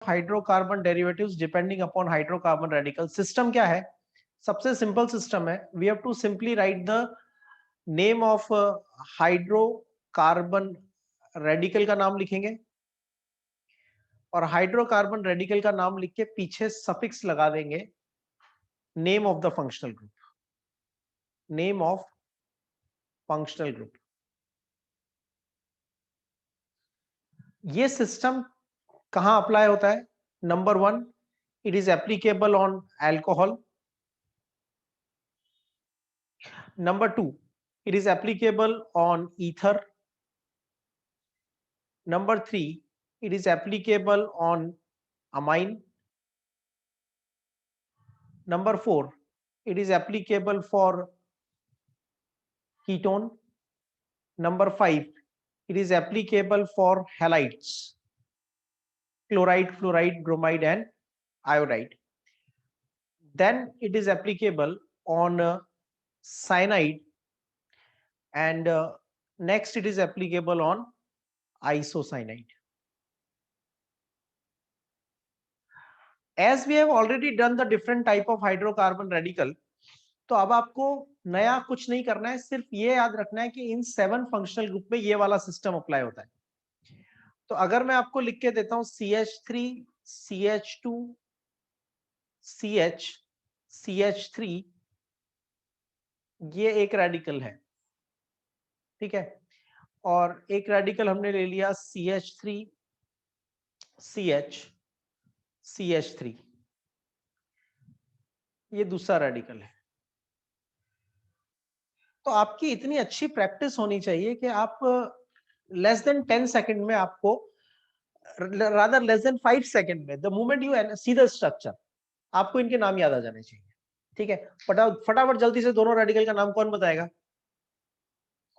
Hydrocarbon derivatives depending upon hydrocarbon radical. System क्या है? सबसे सिंपल सिस्टम है, we have to simply write the name of hydrocarbon radical का नाम लिखेंगे और हाइड्रोकार्बन रेडिकल का नाम लिख के पीछे सफिक्स लगा देंगे name of the functional group, name of functional group. ये सिस्टम कहां अप्लाई होता है? Number 1, it is applicable on alcohol. Number 2, it is applicable on ether. Number 3, it is applicable on amine. Number 4, it is applicable for ketone. Number 5, it is applicable for halides, chloride, fluoride, bromide, and iodide. Then it is applicable on cyanide, and next it is applicable on isocyanide. As we have already done the different type of hydrocarbon radical, तो अब आपको नया कुछ नहीं करना है, सिर्फ ये याद रखना है कि इन 7 फंक्शनल ग्रुप में ये वाला सिस्टम अप्लाई होता है। तो अगर मैं आपको लिख के देता हूं CH3, CH2, CH, CH3, ये एक रेडिकल है, ठीक है, और एक रेडिकल हमने ले लिया CH3, CH, CH3, ये दूसरा रेडिकल है। तो आपकी इतनी अच्छी प्रैक्टिस होनी चाहिए कि आप लेस देन 10 सेकंड में, आपको रादर लेस देन 5 सेकंड में, the moment you see the structure, आपको इनके नाम याद आ जाने चाहिए, ठीक है। फटाफट जल्दी से दोनों रेडिकल का नाम कौन बताएगा?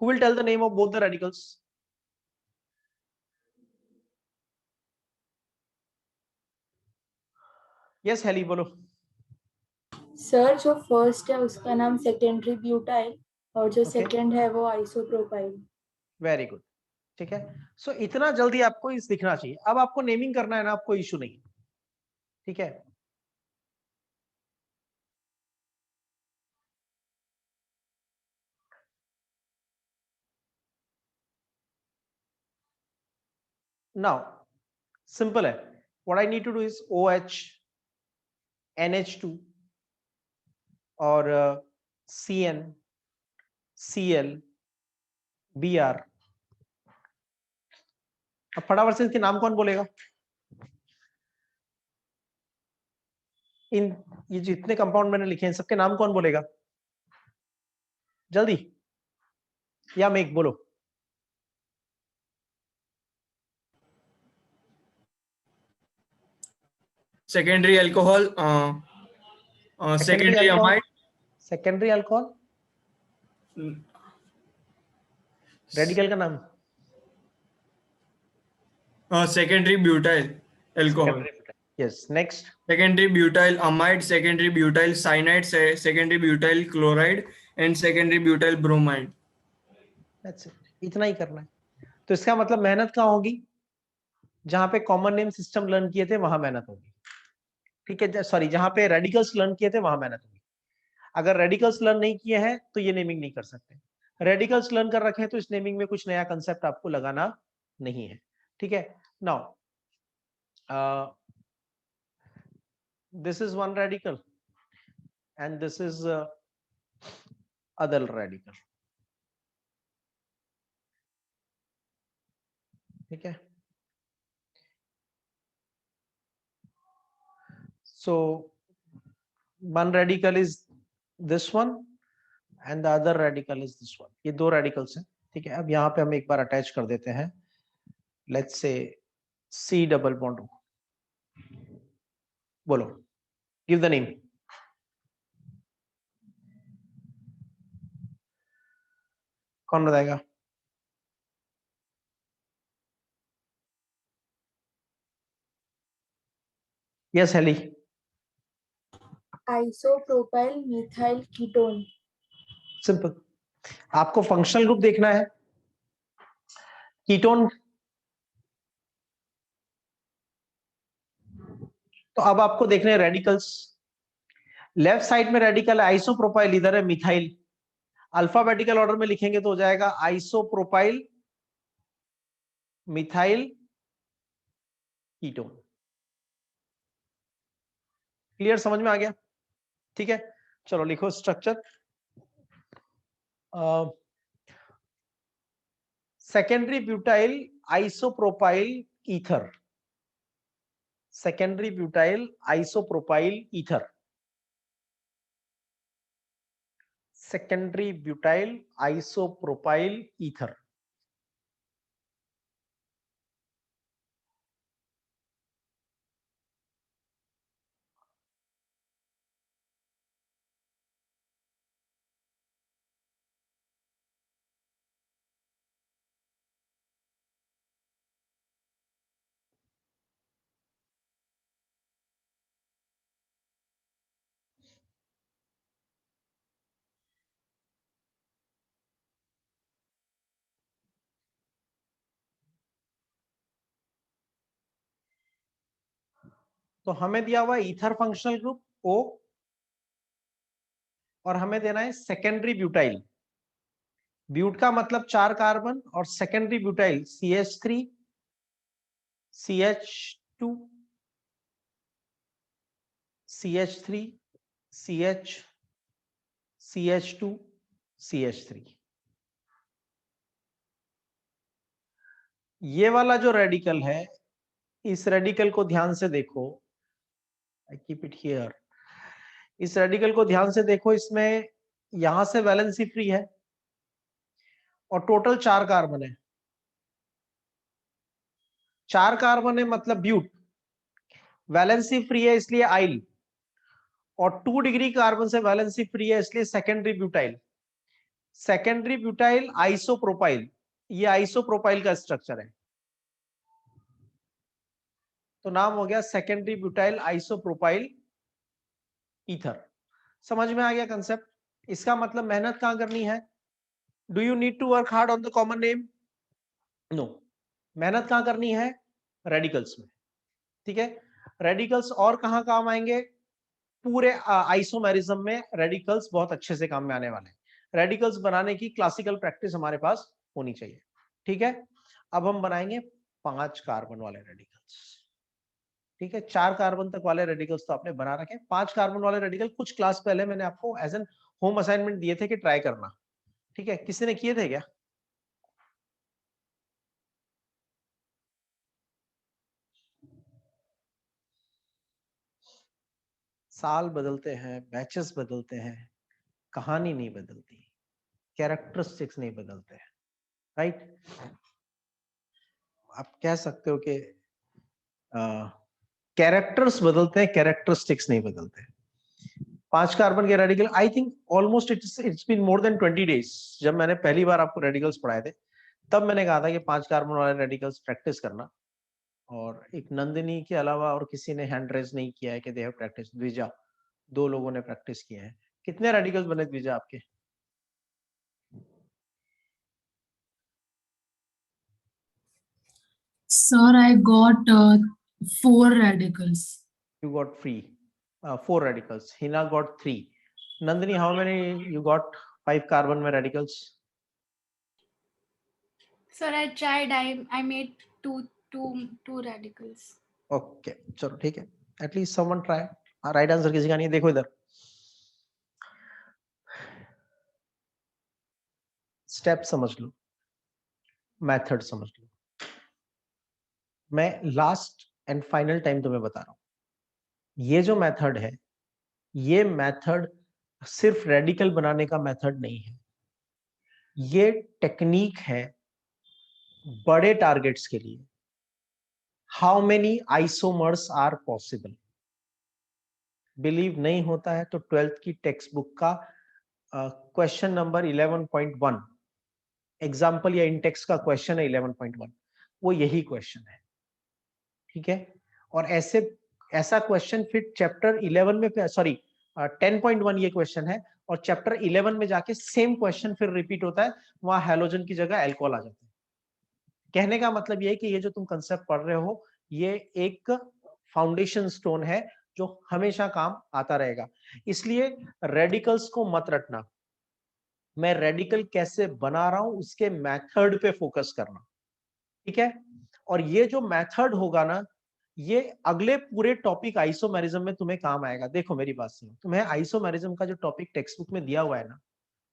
Who will tell the name of both the radicals? Yes, Heli बोलो। सर जो फर्स्ट है उसका नाम सेकेंडरी ब्यूटाइल और जो सेकंड है वो आइसोप्रोपाइल। वेरी गुड, ठीक है। सो इतना जल्दी आपको इस दिखना चाहिए। अब आपको नेमिंग करना है ना, आपको इशू नहीं, ठीक है। नाउ सिंपल है, what I need to do is OH, NH2 और CN, Cl, Br। अब फटाफट से इसके नाम कौन बोलेगा? इन ये जितने कंपाउंड मैंने लिखे हैं सबके नाम कौन बोलेगा? जल्दी, या मेक बोलो। Secondary alcohol, secondary amide, secondary alcohol, radical का नाम secondary butyl alcohol, yes. Next, secondary butyl amide, secondary butyl cyanide, secondary butyl chloride and secondary butyl bromide. That's it, इतना ही करना है। तो इसका मतलब मेहनत कहाँ होगी? जहां पे कॉमन नेम सिस्टम लर्न किए थे वहां मेहनत होगी, ठीक है। सॉरी, जहां पे रेडिकल्स लर्न किए थे वहां मेहनत होगी। अगर रेडिकल्स लर्न नहीं किए हैं तो ये नेमिंग नहीं कर सकते। रेडिकल्स लर्न कर रखे हैं तो इस नेमिंग में कुछ नया कंसेप्ट आपको लगाना नहीं है, ठीक है। Now this is one radical and this is other radical, ठीक है। So one radical is this one and the other radical is this one। ये दो radicals हैं, ठीक है। अब यहाँ पे हम एक बार अटैच कर देते हैं, let's say C double bond O। बोलो, give the name। कौन बताएगा? Yes Heli. Isopropyl methyl ketone. Simple, आपको फंक्शनल ग्रुप देखना है। कीटोन तो अब आपको देखने हैं रेडिकल्स। लेफ्ट साइड में रेडिकल है आइसोप्रोपाइल, इधर है मिथाइल। अल्फाबेटिकल ऑर्डर में लिखेंगे तो हो जाएगा आइसोप्रोपाइल मिथाइल कीटोन। क्लियर, समझ में आ गया? ठीक है, चलो लिखो structure. Secondary butyl isopropyl ether, secondary butyl isopropyl ether, secondary butyl isopropyl ether. तो हमें दिया हुआ ईथर फंक्शनल ग्रुप O, और हमें देना है सेकेंडरी ब्यूटाइल। ब्यूट का मतलब 4 कार्बन, और secondary butyl CH3 CH2 CH3 CH CH2 CH3। ये वाला जो रेडिकल है, इस रेडिकल को ध्यान से देखो, आई कीप इट हियर। इस रेडिकल को ध्यान से देखो, इसमें यहां से वैलेंसी फ्री है और टोटल 4 कार्बन है। 4 कार्बन है मतलब ब्यूट, वैलेंसी फ्री है इसलिए आइल, और 2 डिग्री कार्बन से वैलेंसी फ्री है इसलिए secondary butyl. Secondary butyl isopropyl, ये आइसोप्रोपाइल का स्ट्रक्चर है, तो नाम हो गया सेकेंडरी ब्यूटाइल आइसोप्रोपाइल ईथर। समझ में आ गया कंसेप्ट? इसका मतलब मेहनत कहां करनी है? Do you need to work hard on the common name? No. मेहनत कहां करनी है? रेडिकल्स में। ठीक है, रेडिकल्स और कहां काम आएंगे? पूरे आइसोमेरिज्म में रेडिकल्स बहुत अच्छे से काम में आने वाले हैं। रेडिकल्स बनाने की क्लासिकल प्रैक्टिस हमारे पास होनी चाहिए। ठीक है, अब हम बनाएंगे 5 कार्बन वाले रेडिकल्स। ठीक है, 4 कार्बन तक वाले रेडिकल्स तो आपने बना रखे। 5 कार्बन वाले रेडिकल कुछ क्लास पहले मैंने आपको एज एन होम असाइनमेंट दिए थे कि ट्राई करना। ठीक है, किसी ने किए थे क्या? साल बदलते हैं, बैचेस बदलते हैं, कहानी नहीं बदलती, कैरेक्टरिस्टिक्स नहीं बदलते हैं, राइट? आप कह सकते हो कि कैरेक्टर्स बदलते हैं, कैरेक्टरिस्टिक्स नहीं बदलते। 5 कार्बन के radical, I think almost it's been more than 20 days. जब मैंने पहली बार आपको रेडिकल्स पढ़ाए थे, तब मैंने कहा था कि 5 कार्बन वाले रेडिकल्स प्रैक्टिस करना। और एक नंदिनी के अलावा और किसी ने हैंड रेज नहीं किया है कि दे हैव प्रैक्टिस। द्विजा, 2 लोगों ने प्रैक्टिस किए हैं। कितने रेडिकल्स बने द्विजा आपके? Sir, I got 4 radicals. You got 4 radicals. Hina got 3. Nandini, how many you got? 5 carbon में radicals? Sir, I tried. I made two radicals. Okay, चलो ठीक है। At least someone try. Right answer किसी का नहीं है, देखो इधर। स्टेप समझ लो, मेथड समझ लो। मैं लास्ट एंड फाइनल टाइम तुम्हें बता रहा हूं, ये जो मेथड है, ये मेथड सिर्फ रेडिकल बनाने का मेथड नहीं है, ये टेक्निक है बड़े टारगेट्स के लिए। How many isomers are possible? Believe नहीं होता है तो 12th की टेक्स्ट बुक का क्वेश्चन नंबर 11.1 एग्जाम्पल या इंटेक्स का क्वेश्चन है 11.1, वो यही क्वेश्चन है। ठीक है, और ऐसा क्वेश्चन फिर चैप्टर 11 में, सॉरी 10.1 ये क्वेश्चन है, और चैप्टर 11 में जाके सेम क्वेश्चन फिर रिपीट होता है, वहां हैलोजन की जगह एल्कोहल आ जाता है। कहने का मतलब ये है कि ये जो तुम कंसेप्ट पढ़ रहे हो, ये एक फाउंडेशन स्टोन है जो हमेशा काम आता रहेगा। इसलिए रेडिकल्स को मत रटना, मैं रेडिकल कैसे बना रहा हूं उसके मेथड पे फोकस करना, ठीक है। और ये जो मेथड होगा ना, ये अगले पूरे टॉपिक आइसोमेरिज्म में तुम्हें काम आएगा। देखो मेरी बात सुनो, तुम्हें आइसोमेरिज्म का जो टॉपिक टेक्स्ट बुक में दिया हुआ है ना,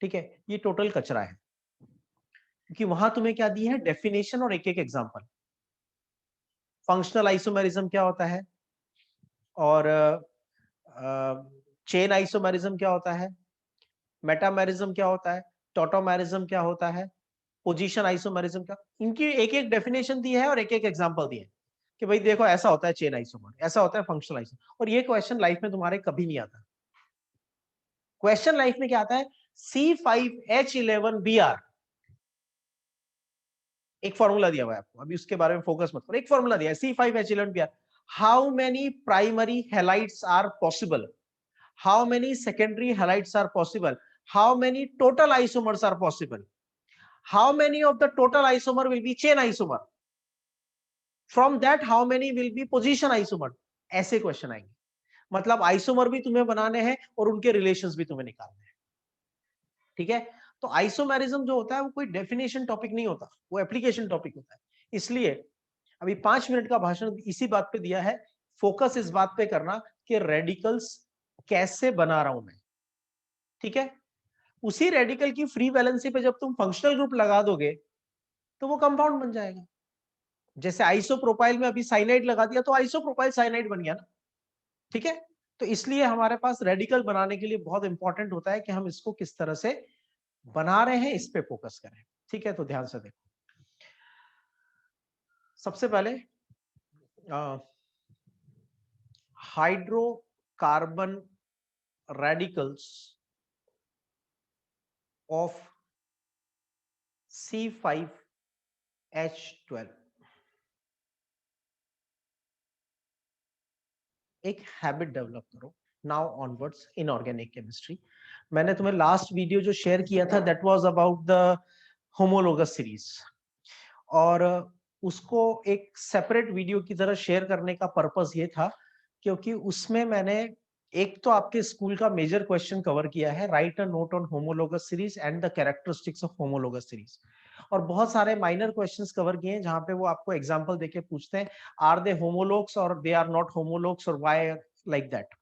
ठीक है, ये टोटल कचरा है, क्योंकि वहां तुम्हें क्या दी है, डेफिनेशन और एक एक एग्जांपल। फंक्शनल आइसोमेरिज्म क्या होता है, और चेन आइसोमेरिज्म क्या होता है, मेटामेरिज्म क्या होता है, टॉटोमेरिज्म क्या होता है, पोजीशन आइसोमेरिज्म का, इनकी एक एक डेफिनेशन दी है और एक एक एग्जांपल दिए कि भाई देखो ऐसा होता है चेन आइसोमर, ऐसा होता है फंक्शनल आइसोमर। और ये क्वेश्चन लाइफ में तुम्हारे कभी नहीं आता। क्वेश्चन लाइफ में क्या आता है, C5H11Br, एक फॉर्मूला दिया हुआ है आपको, अभी उसके बारे में फोकस मत करो, एक फॉर्मूला दिया है C5H11Br। How many primary halides are possible, how many secondary halides are possible, how many total isomers are possible, how many of the total isomer will be chain isomer, from that how many will be position isomer। ऐसे question आएंगे, मतलब isomer भी तुम्हें बनाने हैं और उनके relations भी तुम्हें निकालने हैं, ठीक है। तो आइसोमेरिज्म जो होता है वो कोई डेफिनेशन टॉपिक नहीं होता, वो एप्लीकेशन टॉपिक होता है। इसलिए अभी 5 मिनट का भाषण इसी बात पे दिया है, फोकस इस बात पे करना कि रेडिकल्स कैसे बना रहा हूं मैं, ठीक है। उसी रेडिकल की फ्री वैलेंसी पे जब तुम फंक्शनल ग्रुप लगा दोगे तो वो कंपाउंड बन जाएगा। जैसे आइसोप्रोपाइल में अभी साइनाइड लगा दिया तो आइसोप्रोपाइल साइनाइड बन गया ना, ठीक है। तो इसलिए हमारे पास रेडिकल बनाने के लिए बहुत इंपॉर्टेंट होता है कि हम इसको किस तरह से बना रहे हैं, इस पे फोकस करें, ठीक है। तो ध्यान से देखो, सबसे पहले हाइड्रोकार्बन रेडिकल्स ऑफ C5H12, एक हैबिट डेवलप करो now onwards in organic chemistry. मैंने तुम्हें लास्ट वीडियो जो शेयर किया था that was about the homologous series, और उसको एक सेपरेट वीडियो की तरह शेयर करने का पर्पस ये था क्योंकि उसमें मैंने एक तो आपके स्कूल का मेजर क्वेश्चन कवर किया है, right a note on homologous series and the characteristics of homologous series, और बहुत सारे माइनर क्वेश्चंस कवर किए हैं जहां पे वो आपको एग्जांपल देके पूछते हैं आर दे होमोलोग्स और दे आर नॉट होमोलोग्स और व्हाई लाइक दैट।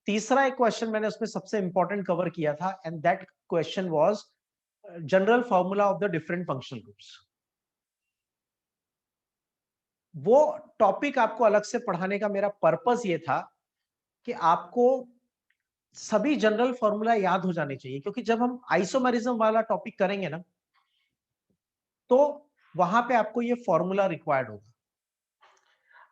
तीसरा एक क्वेश्चन मैंने उसमें सबसे इंपॉर्टेंट कवर किया था and that question was general formula of the different functional groups. वो टॉपिक आपको अलग से पढ़ाने का मेरा पर्पस ये था कि आपको सभी जनरल फॉर्मूला याद हो जाने चाहिए, क्योंकि जब हम आइसोमेरिज्म वाला टॉपिक करेंगे ना तो वहां पे आपको ये फॉर्मूला रिक्वायर्ड होगा।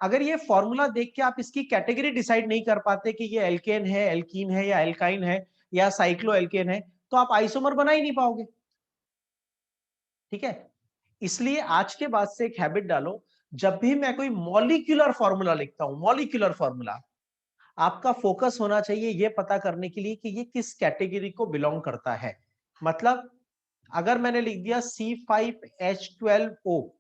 अगर ये फॉर्मूला देख के आप इसकी कैटेगरी डिसाइड नहीं कर पाते कि ये एल्केन है, एल्कीन है, या एल्काइन है, या साइक्लो एल्केन है, तो आप आइसोमर बना ही नहीं पाओगे, ठीक है। इसलिए आज के बाद से एक हैबिट डालो, जब भी मैं कोई मॉलिक्यूलर फॉर्मूला लिखता हूं, मॉलिक्यूलर फॉर्मूला, आपका फोकस होना चाहिए ये पता करने के लिए कि ये किस कैटेगरी को बिलोंग करता है। मतलब अगर मैंने लिख दिया C5H12O,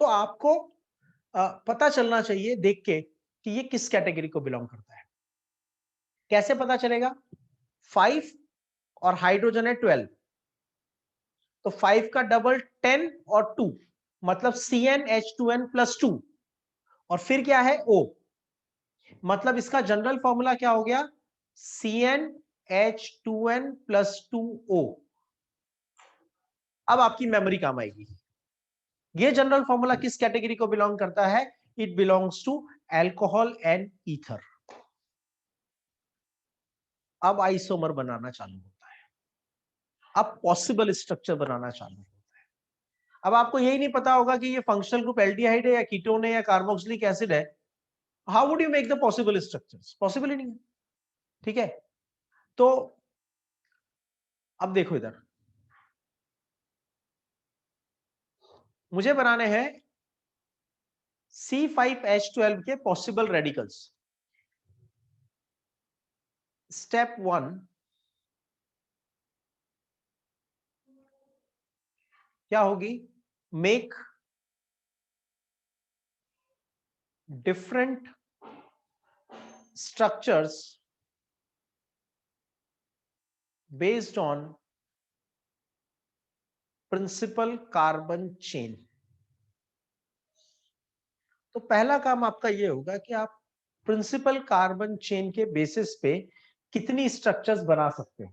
तो आपको पता चलना चाहिए देख के कि ये किस कैटेगरी को बिलोंग करता है। कैसे पता चलेगा, 5 और हाइड्रोजन है 12, तो 5 का डबल 10 और 2 मतलब CnH2n+2, और फिर क्या है O, मतलब इसका जनरल फॉर्मूला क्या हो गया, CnH2n+2O। अब आपकी मेमोरी काम आएगी। ये जनरल फॉर्मूला किस कैटेगरी को बिलोंग करता है, it belongs to alcohol and ether. अब आइसोमर बनाना चालू होता है, अब पॉसिबल स्ट्रक्चर बनाना चालू होता है। अब आपको यही नहीं पता होगा कि ये फंक्शनल ग्रुप एल्डिहाइड है या कीटोन है या कार्बोक्सिलिक एसिड है, how would you make the possible structures, possible ही नहीं है, ठीक है। तो अब देखो इधर, मुझे बनाने हैं C5H12 के पॉसिबल रेडिकल्स। स्टेप 1, क्या होगी, make different structures based on principal carbon chain. तो पहला काम आपका ये होगा कि आप प्रिंसिपल कार्बन चेन के बेसिस पे कितनी स्ट्रक्चर्स बना सकते हैं,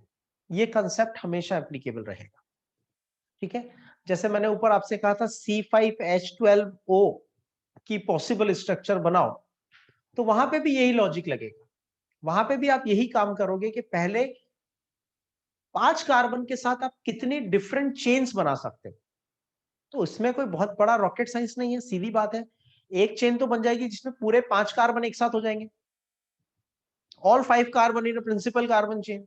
ये कंसेप्ट हमेशा एप्लीकेबल रहेगा। ठीक है, जैसे मैंने ऊपर आपसे कहा था C5H12O की पॉसिबल स्ट्रक्चर बनाओ, तो वहां पे भी यही लॉजिक लगेगा, वहां पे भी आप यही काम करोगे कि पहले 5 कार्बन के साथ आप कितनी डिफरेंट चेन्स बना सकते हो। तो इसमें कोई बहुत बड़ा रॉकेट साइंस नहीं है, सीधी बात है, एक चेन तो बन जाएगी जिसमें पूरे 5 कार्बन एक साथ हो जाएंगे, all 5 carbon in principal carbon chain.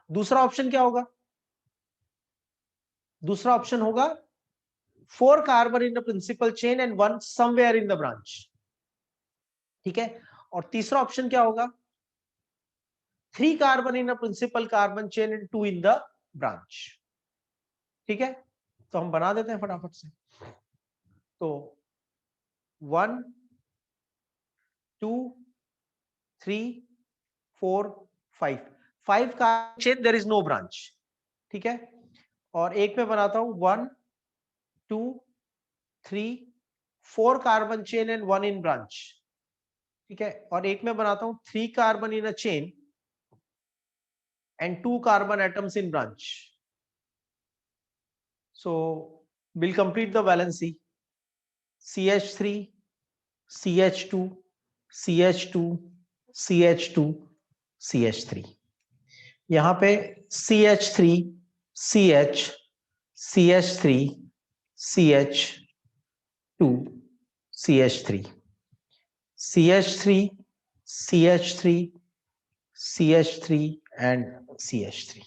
दूसरा ऑप्शन क्या होगा? दूसरा ऑप्शन होगा 4 carbon in the principal chain and 1 somewhere in the branch. ठीक है, और तीसरा ऑप्शन क्या होगा? 3 carbon in the principal carbon chain and 2 in the branch. ठीक है, तो हम बना देते हैं फटाफट से। तो 1 2 3 4 5 carbon chain, there is no branch. ठीक है, और एक में बनाता हूं 1 2 3 4 carbon chain and 1 in branch. ठीक है, और एक में बनाता हूं 3 carbon in a chain and 2 carbon atoms in branch. So we'll complete the valency. CH3, CH2, CH2, CH2, CH3. यहां पे CH3, CH, CH3, CH2, CH3, CH3, CH3, CH3 and CH3.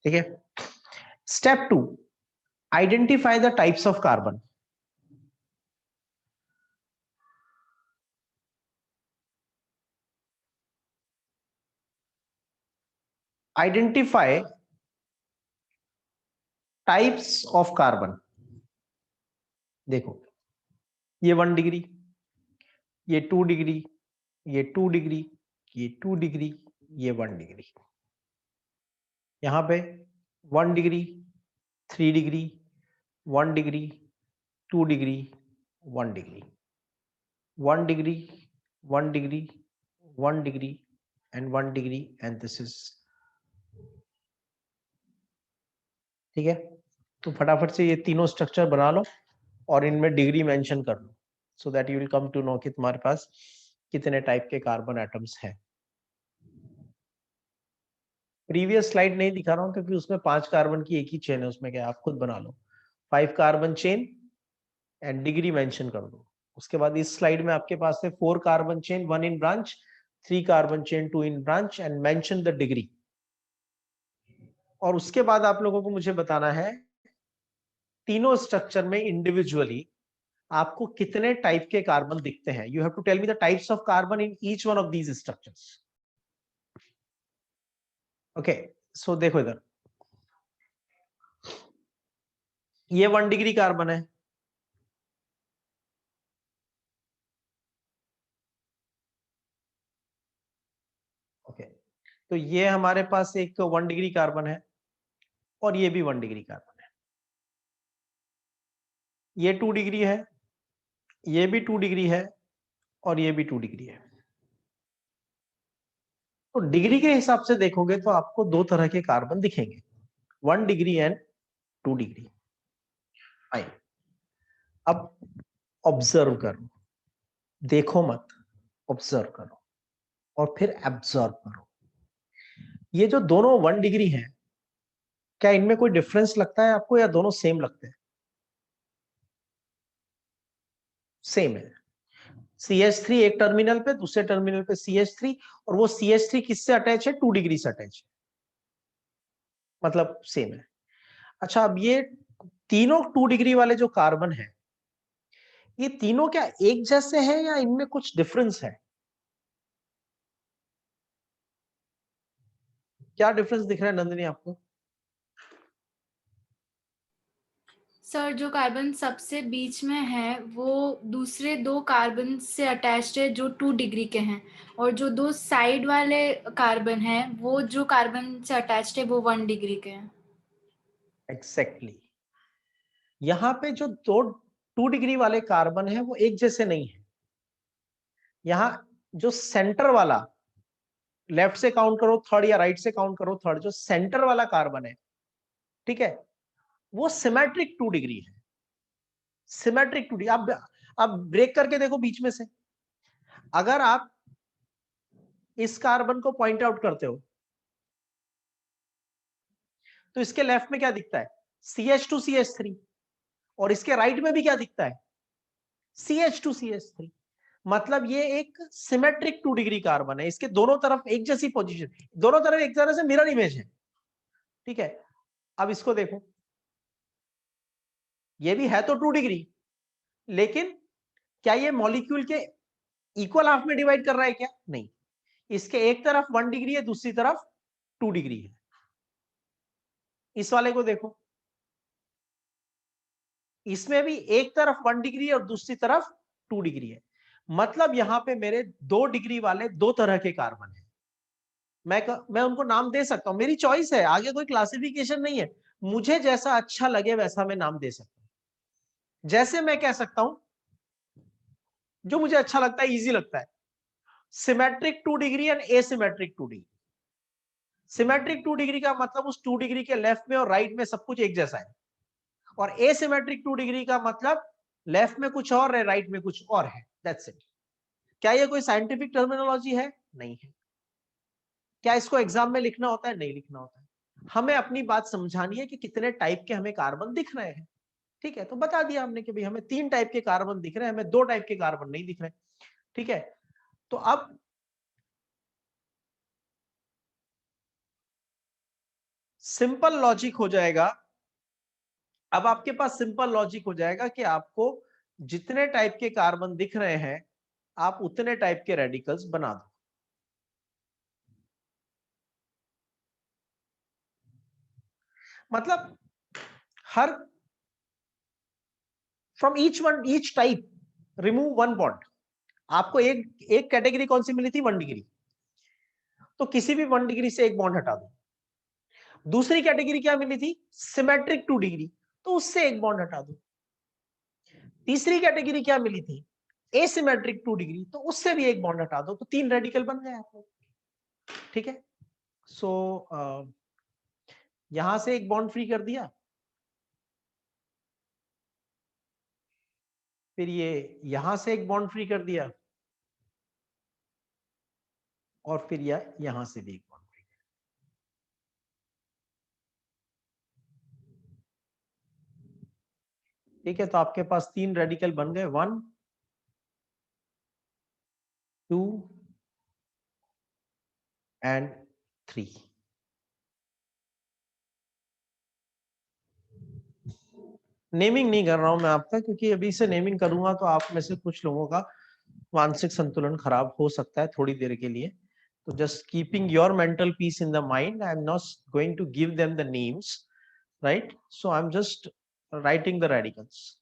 ठीक है, step 2, identify the types of carbon. Identify types of carbon. देखो, ये 1 degree, ये 2 degree, ये 2 degree, ये 2 degree, ये 1 डिग्री। यहां पे 1 degree, 3 degree, 1 degree, 2 degree, 1 degree, 1 degree, 1 degree, 1 degree and 1 degree, and this is. ठीक है, तो फटाफट से ये तीनों स्ट्रक्चर बना लो और इनमें डिग्री मेंशन कर लो, so that you will come to know कि तुम्हारे पास कितने टाइप के कार्बन एटम्स हैं। प्रीवियस स्लाइड नहीं दिखा रहा हूं क्योंकि उसमें 5 कार्बन की एक ही चेन है, उसमें क्या आप खुद बना लो 5 carbon chain and degree mention कर दो। उसके बाद इस स्लाइड में आपके पास है 4 carbon chain 1 in branch, 3 carbon chain 2 in branch and mention the degree. और उसके बाद आप लोगों को मुझे बताना है तीनों स्ट्रक्चर में इंडिविजुअली आपको कितने टाइप के कार्बन दिखते हैं। You have to tell me the types of carbon in each one of these structures. Okay, so देखो इधर, ये 1 डिग्री कार्बन है, ओके, तो ये हमारे पास एक 1 डिग्री कार्बन है और ये भी 1 डिग्री कार्बन है। ये 2 डिग्री है, ये भी 2 डिग्री है और ये भी 2 डिग्री है। तो डिग्री के हिसाब से देखोगे तो आपको दो तरह के कार्बन दिखेंगे, 1 डिग्री एंड 2 डिग्री। फाइन, अब ऑब्जर्व करो, देखो मत, ऑब्जर्व करो और फिर एब्जॉर्व करो। ये जो दोनों 1 डिग्री हैं, क्या इनमें कोई डिफरेंस लगता है आपको या दोनों सेम लगते हैं? सेम है। CH3 एक टर्मिनल पे, दूसरे टर्मिनल पे CH3, और वो CH3 किससे अटैच है? 2 डिग्री से अटैच है, मतलब सेम है। अच्छा, अब ये तीनों 2 डिग्री वाले जो कार्बन है, ये तीनों क्या एक जैसे हैं या इनमें कुछ डिफरेंस है? क्या डिफरेंस दिख रहा है नंदिनी आपको? सर जो कार्बन सबसे बीच में है वो दूसरे 2 कार्बन से अटैच्ड है जो 2 डिग्री के हैं, और जो 2 साइड वाले कार्बन हैं वो जो कार्बन से अटैच्ड है वो 1 डिग्री के हैं। एग्जैक्टली यहाँ पे जो 2 डिग्री वाले कार्बन है वो एक जैसे नहीं है। यहाँ जो सेंटर वाला, लेफ्ट से काउंट करो थर्ड या राइट से काउंट करो थर्ड, जो सेंटर वाला कार्बन है, ठीक है, वो सिमेट्रिक 2 डिग्री है। Symmetric 2 degree. आप ब्रेक करके देखो बीच में से, अगर आप इस कार्बन को पॉइंट आउट करते हो तो इसके लेफ्ट में क्या दिखता है? CH2CH3, और इसके राइट में भी क्या दिखता है? CH2CH3। मतलब ये एक सिमेट्रिक 2 डिग्री कार्बन है। इसके दोनों तरफ एक जैसी पोजीशन, दोनों तरफ एक तरह से मिरर इमेज है, ठीक है। अब इसको देखो, ये भी है तो 2 डिग्री, लेकिन क्या ये मॉलिक्यूल के इक्वल हाफ में डिवाइड कर रहा है क्या? नहीं, इसके एक तरफ 1 डिग्री है, दूसरी तरफ 2 डिग्री है। इस वाले को देखो, इसमें भी एक तरफ 1 डिग्री है और दूसरी तरफ 2 डिग्री है। मतलब यहां पे मेरे 2 डिग्री वाले 2 तरह के कार्बन है। मैं उनको नाम दे सकता हूं, मेरी चॉइस है, आगे कोई क्लासिफिकेशन नहीं है। मुझे जैसा अच्छा लगे वैसा मैं नाम दे सकता हूं। जैसे मैं कह सकता हूं, जो मुझे अच्छा लगता है, इजी लगता है, symmetric 2 degree and asymmetric 2 degree. Symmetric 2 degree का मतलब उस 2 डिग्री के लेफ्ट में और राइट में सब कुछ एक जैसा है, और एसिमेट्रिक 2 डिग्री का मतलब लेफ्ट में कुछ और है, राइट में कुछ और है। That's it. क्या ये कोई साइंटिफिक टर्मिनोलॉजी है? नहीं है। क्या इसको एग्जाम में लिखना होता है? नहीं लिखना होता है। हमें अपनी बात समझानी है कि कितने टाइप के हमें कार्बन दिख रहे हैं, ठीक है। तो बता दिया हमने कि भाई हमें 3 टाइप के कार्बन दिख रहे हैं, हमें 2 टाइप के कार्बन नहीं दिख रहे, ठीक है। तो अब सिंपल लॉजिक हो जाएगा, अब आपके पास सिंपल लॉजिक हो जाएगा कि आपको जितने टाइप के कार्बन दिख रहे हैं आप उतने टाइप के रेडिकल्स बना दो। मतलब her from each type remove 1 bond. आपको एक कैटेगरी कौन सी मिली थी? 1 डिग्री, तो किसी भी 1 डिग्री से एक बॉन्ड हटा दो। दूसरी कैटेगरी क्या मिली थी? सिमेट्रिक 2 डिग्री, तो उससे एक बॉन्ड हटा दो। तीसरी कैटेगरी क्या मिली थी? एसिमेट्रिक 2 डिग्री, तो उससे भी एक बॉन्ड हटा दो, तो 3 रेडिकल बन गए आपको, ठीक है। सो यहां से एक बॉन्ड फ्री कर दिया, फिर ये यहां से एक बॉन्ड फ्री कर दिया, और फिर यहां से भी एक बॉन्ड फ्री। ठीक है, तो आपके पास 3 रेडिकल बन गए, 1 2 एंड 3। नेमिंग नहीं कर रहा हूं मैं आपका, क्योंकि अभी से नेमिंग करूंगा तो आप में से कुछ लोगों का मानसिक संतुलन खराब हो सकता है थोड़ी देर के लिए। तो just keeping your mental peace in the mind, I am not going to give them the names, right. So I am just writing the radicals.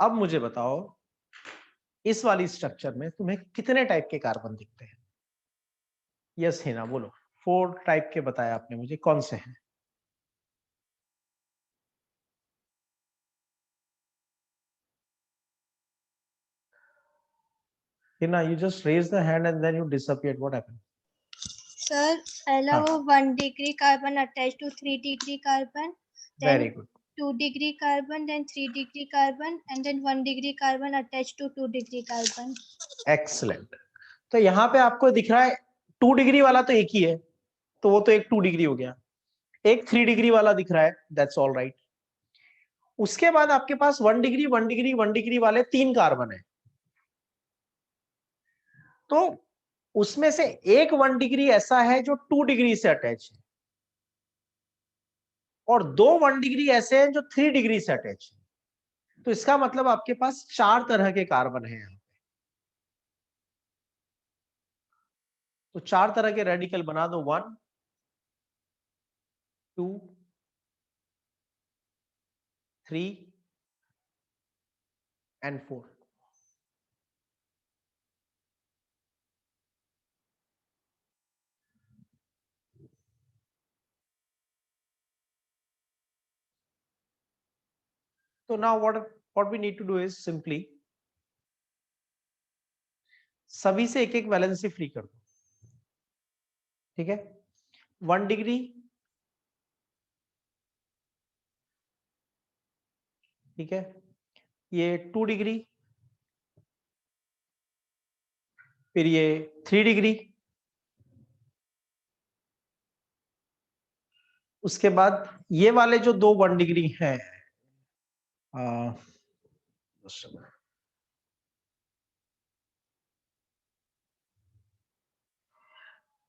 अब मुझे बताओ, इस वाली स्ट्रक्चर में तुम्हें कितने टाइप के कार्बन दिखते हैं? यस है ना, बोलो। 4 टाइप के बताया आपने मुझे, कौन से हैं? Hina, you just raised the hand and then you disappeared. What happened? Sir, पहला हाँ. वो 1 degree carbon attached to 3 degree carbon, then Very good. 2 degree carbon, then 3 degree carbon, and then 1 degree carbon attached to 2 degree carbon. Excellent. तो यहाँ पे आपको दिख रहा है 2 डिग्री वाला तो एक ही है, तो वो तो एक 2 डिग्री हो गया। एक 3 डिग्री वाला दिख रहा है, दैट्स ऑल राइट। उसके बाद आपके पास 1 डिग्री 1 डिग्री 1 डिग्री वाले 3 कार्बन है, तो उसमें से एक 1 डिग्री ऐसा है जो 2 डिग्री से अटैच है, और 2 1 डिग्री ऐसे हैं जो 3 डिग्री से अटैच है। तो इसका मतलब आपके पास 4 तरह के कार्बन हैं यहाँ पे। तो 4 तरह के रेडिकल बना दो, 1 2 3 and 4। So now what we need to do is simply सभी से एक एक वैलेंसी फ्री कर दो, ठीक है। 1 डिग्री, ठीक है, ये 2 डिग्री, फिर ये 3 डिग्री, उसके बाद ये वाले जो 2 1 डिग्री हैं,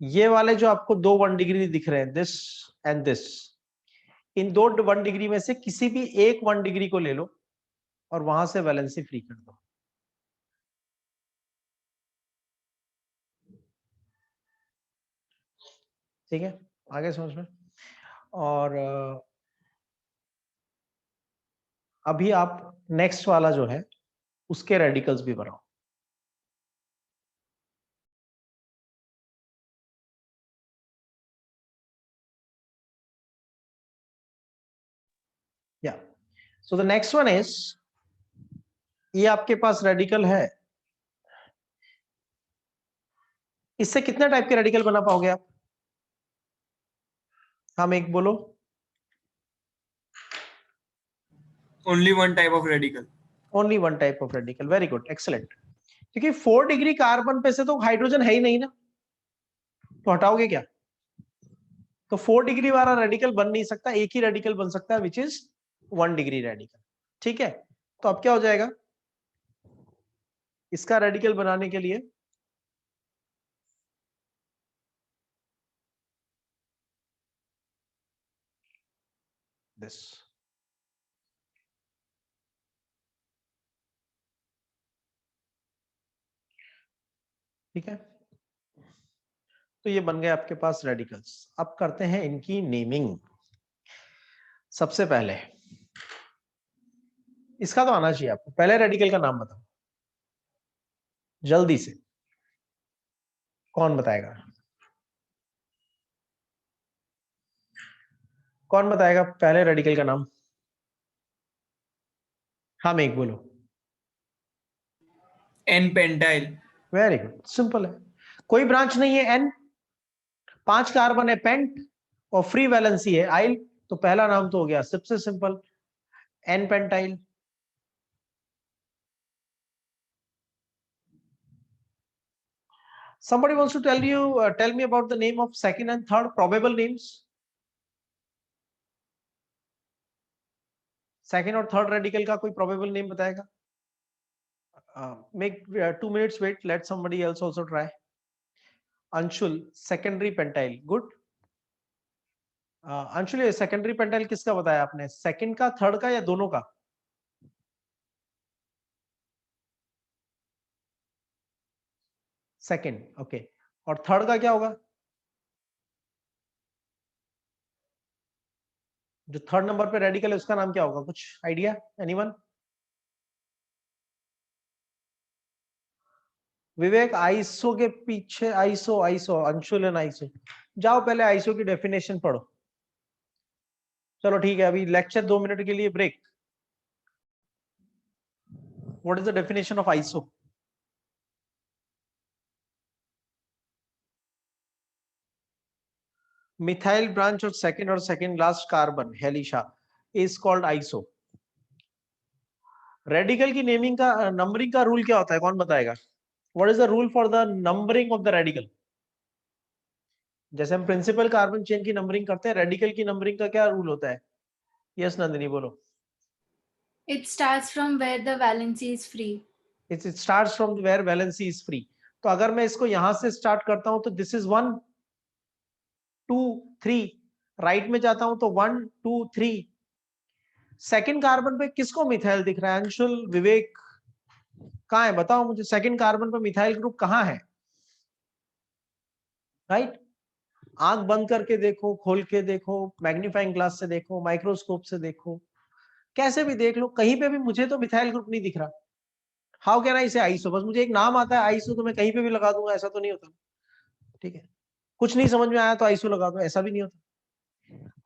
ये वाले जो आपको 2 1 डिग्री दिख रहे हैं, this and this, in 2 1 degree में से किसी भी एक 1 डिग्री को ले लो और वहां से वैलेंसी फ्री कर दो। ठीक है, आगे समझ में। और अभी आप नेक्स्ट वाला जो है उसके रेडिकल्स भी बनाओ। या so the next one is, ये आपके पास रेडिकल है, इससे कितने टाइप के रेडिकल बना पाओगे आप? हम एक बोलो। Only one type of radical. Only 1 type of radical, very good, excellent. क्योंकि 4 डिग्री कार्बन पे से तो हाइड्रोजन है ही नहीं ना, तो हटाओगे क्या? तो 4 डिग्री वाला रेडिकल बन नहीं सकता, एक ही रेडिकल बन सकता है, विच इज 1 डिग्री रेडिकल। ठीक है, तो अब क्या हो जाएगा इसका रेडिकल बनाने के लिए? दिस, ठीक है, तो ये बन गए आपके पास रेडिकल्स। अब करते हैं इनकी नेमिंग। सबसे पहले इसका तो आना चाहिए आपको, पहले रेडिकल का नाम बताओ जल्दी से, कौन बताएगा? कौन बताएगा पहले रेडिकल का नाम? हाँ एक बोलो। N-pentyl. वेरी गुड, सिंपल है, कोई ब्रांच नहीं है, एन, 5 कार्बन है, पेंट, और फ्री वैलेंसी है आइल, तो पहला नाम तो हो गया सबसे सिंपल, n pentyl. Somebody wants to tell me about the name of second and third probable names. Second और थर्ड रेडिकल का कोई प्रोबेबल नेम बताएगा? Make 2 minutes wait, let somebody else also try. Anshul, secondary pentyl, good. Anshul, ये secondary pentyl किसका बताया आपने, second का, third का, या दोनों का? सेकंड, ओके, और थर्ड का क्या होगा? जो थर्ड नंबर पे रेडिकल है उसका नाम क्या होगा, कुछ आइडिया, एनीवन? विवेक, आइसो के पीछे, आइसो, अंशुल एंड आइसो, जाओ पहले आइसो की डेफिनेशन पढ़ो। चलो ठीक है, अभी लेक्चर 2 मिनट के लिए break. What is the definition of iso? Methyl branch और सेकंड लास्ट कार्बन हेलिशा इज कॉल्ड आइसो। रेडिकल की नेमिंग का, नंबरिंग का रूल क्या होता है, कौन बताएगा? What is the rule for the numbering of the radical? जैसे हम प्रिंसिपल कार्बन चेन की नंबरिंग करते हैं, रेडिकल की नंबरिंग का क्या रूल होता है? यस नंदिनी बोलो। It starts from where the valency is free. It starts from where valency is free. तो अगर मैं इसको यहां से स्टार्ट करता हूं तो दिस इज 1 2 3, राइट में जाता हूं तो 1 2 3। सेकंड कार्बन पे किसको मिथाइल दिख रहा है? अंशुल, विवेक, कहाँ है बताओ मुझे, सेकंड कार्बन पे मिथाइल ग्रुप कहाँ है? राइट, आंख बंद करके देखो, खोल के देखो, मैग्नीफाइंग ग्लास से देखो, माइक्रोस्कोप से देखो, कैसे भी देख लो, कहीं पे भी मुझे तो मिथाइल ग्रुप नहीं दिख रहा। हाउ कैन आई से आइसो? बस मुझे एक नाम आता है आइसो तो मैं कहीं पे भी लगा दूंगा, ऐसा तो नहीं होता। ठीक है, कुछ नहीं समझ में आया तो आइसो लगा दो, ऐसा भी नहीं होता।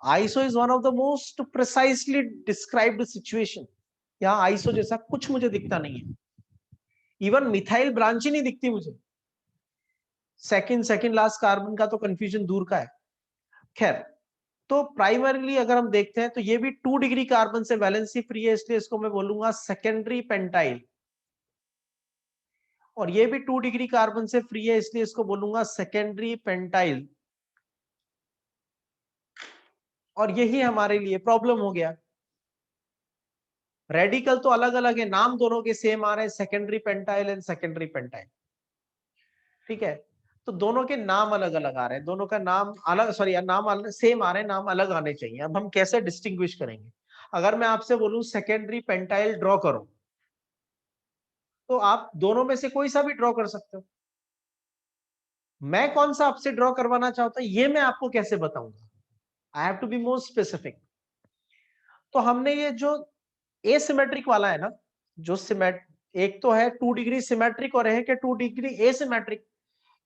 Iso is one of the most precisely described situation. यहाँ आइसो जैसा कुछ मुझे दिखता नहीं है, इवन मिथाइल ब्रांच ही नहीं दिखती मुझे। सेकंड लास्ट कार्बन का तो कंफ्यूजन दूर का है। खैर, तो प्राइमरीली अगर हम देखते हैं तो ये भी 2 डिग्री कार्बन से वैलेंसी फ्री है, इसलिए इसको मैं बोलूंगा सेकेंडरी पेंटाइल। और ये भी 2 डिग्री कार्बन से फ्री है, इसलिए इसको बोलूंगा सेकेंडरी पेंटाइल। और यही हमारे लिए प्रॉब्लम हो गया। रेडिकल तो अलग अलग है, नाम दोनों के सेम आ रहे हैं, secondary pentyl and secondary pentyl. ठीक है, तो दोनों के नाम अलग अलग आ रहे हैं, दोनों का नाम अलग, सॉरी नाम सेम आ रहे हैं, नाम अलग आने चाहिए। अब हम कैसे डिस्टिंग्विश करेंगे? अगर मैं आपसे बोलूं सेकेंडरी पेंटाइल ड्रॉ करो, तो आप दोनों में से कोई सा भी ड्रॉ कर सकते हो। मैं कौन सा आपसे ड्रॉ करवाना चाहता हूं ये मैं आपको कैसे बताऊंगा? I have to be more specific. तो हमने ये जो एसिमेट्रिक वाला है ना, जो एक तो है 2 डिग्री सिमेट्रिक और एक है 2 डिग्री एसिमेट्रिक।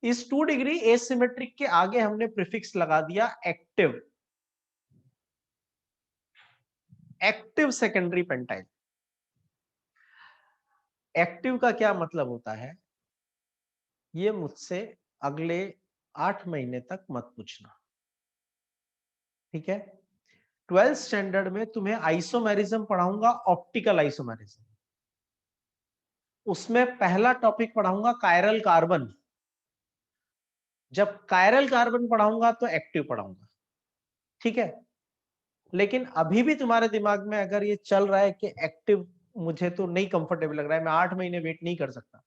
इस 2 डिग्री एसिमेट्रिक के आगे हमने प्रीफिक्स लगा दिया active. Active secondary pentyl. Active का क्या मतलब होता है ये मुझसे अगले 8 महीने तक मत पूछना। ठीक है, 12th स्टैंडर्ड में तुम्हें आइसोमेरिज्म पढ़ाऊंगा, ऑप्टिकल आइसोमेरिज्म। उसमें पहला टॉपिक पढ़ाऊंगा कायरल कार्बन। जब कायरल कार्बन पढ़ाऊंगा तो एक्टिव पढ़ाऊंगा। ठीक है, लेकिन अभी भी तुम्हारे दिमाग में अगर ये चल रहा है कि एक्टिव मुझे तो नहीं कंफर्टेबल लग रहा है, मैं 8 महीने वेट नहीं कर सकता,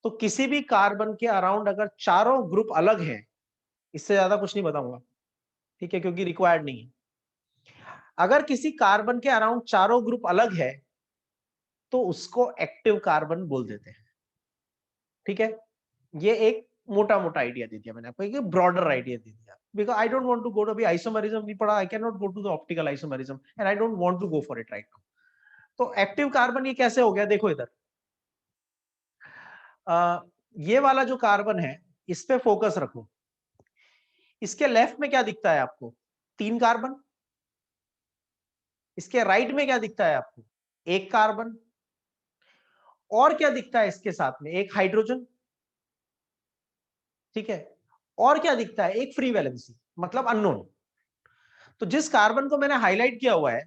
तो किसी भी कार्बन के अराउंड अगर चारों ग्रुप अलग हैं, इससे ज्यादा कुछ नहीं बताऊंगा। ठीक है, क्योंकि रिक्वायर्ड नहीं है। अगर किसी कार्बन के अराउंड चारों ग्रुप अलग है तो उसको एक्टिव कार्बन बोल देते हैं। ठीक है, ये एक मोटा मोटा आइडिया दे दिया मैंने आपको, एक ब्रॉडर आइडिया दे दिया। Because I don't want to go to, अभी आइसोमेरिज्म नहीं पढ़ा, I can not go to the optical isomerism and I don't want to go for it right now. तो एक्टिव कार्बन ये कैसे हो गया? देखो इधर, ये वाला जो कार्बन है इस पे फोकस रखो। इसके लेफ्ट में क्या दिखता है आपको? 3 कार्बन। इसके राइट में क्या दिखता है आपको? 1 कार्बन। और क्या दिखता है इसके साथ में? 1 हाइड्रोजन। ठीक है, और क्या दिखता है? 1 फ्री वैलेंसी, मतलब अननोन। तो जिस कार्बन को मैंने हाईलाइट किया हुआ है,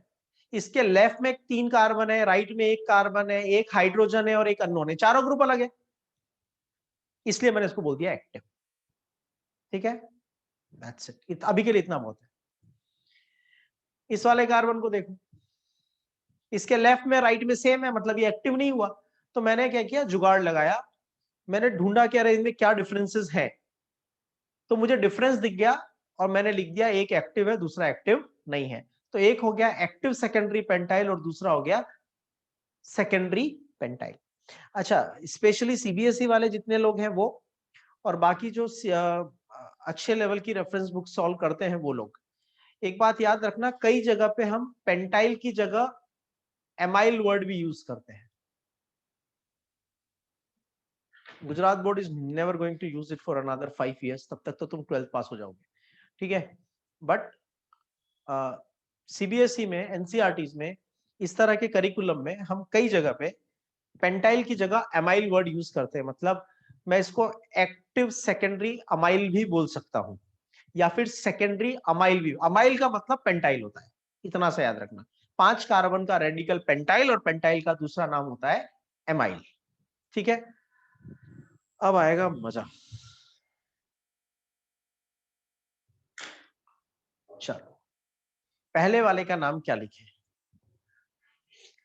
इसके लेफ्ट में 3 कार्बन है, राइट में 1 कार्बन है, 1 हाइड्रोजन है और 1 अननोन है, चारों ग्रुप अलग है, इसलिए मैंने इसको बोल दिया एक्टिव। ठीक है, दैट्स इट, अभी के लिए इतना बहुत है। इस वाले कार्बन को देखो, इसके लेफ्ट में राइट में सेम है, मतलब ये एक्टिव नहीं हुआ। तो मैंने क्या किया? जुगाड़ लगाया, मैंने ढूंढा कि अरे इनमें क्या डिफरेंसेस है। तो मुझे डिफरेंस दिख गया और मैंने लिख दिया एक एक्टिव है, दूसरा एक्टिव नहीं है। तो एक हो गया एक्टिव सेकेंडरी पेंटाइल और दूसरा हो गया सेकेंडरी पेंटाइल। अच्छा, स्पेशली सीबीएसई वाले जितने लोग हैं वो, और बाकी जो अच्छे लेवल की रेफरेंस बुक सॉल्व करते हैं वो लोग, एक बात याद रखना, कई जगह पे हम पेंटाइल की जगह एमाइल वर्ड भी यूज करते हैं। Gujarat board is never going to use it for another 5 years, तब तक तो तुम 12th पास हो जाओगे। ठीक है, बट सीबीएसई में, एनसीईआरटीज में, इस तरह के करिकुलम में हम कई जगह पे पेंटाइल की जगह अमाइल वर्ड यूज करते हैं। मतलब मैं इसको एक्टिव सेकेंडरी अमाइल भी बोल सकता हूं, या फिर सेकेंडरी अमाइल भी। अमाइल का मतलब पेंटाइल होता है, इतना सा याद रखना। 5 कार्बन का रेडिकल पेंटाइल, और पेंटाइल का दूसरा नाम होता है एमाइल। ठीक है, अब आएगा मजा। चलो, पहले वाले का नाम क्या लिखे?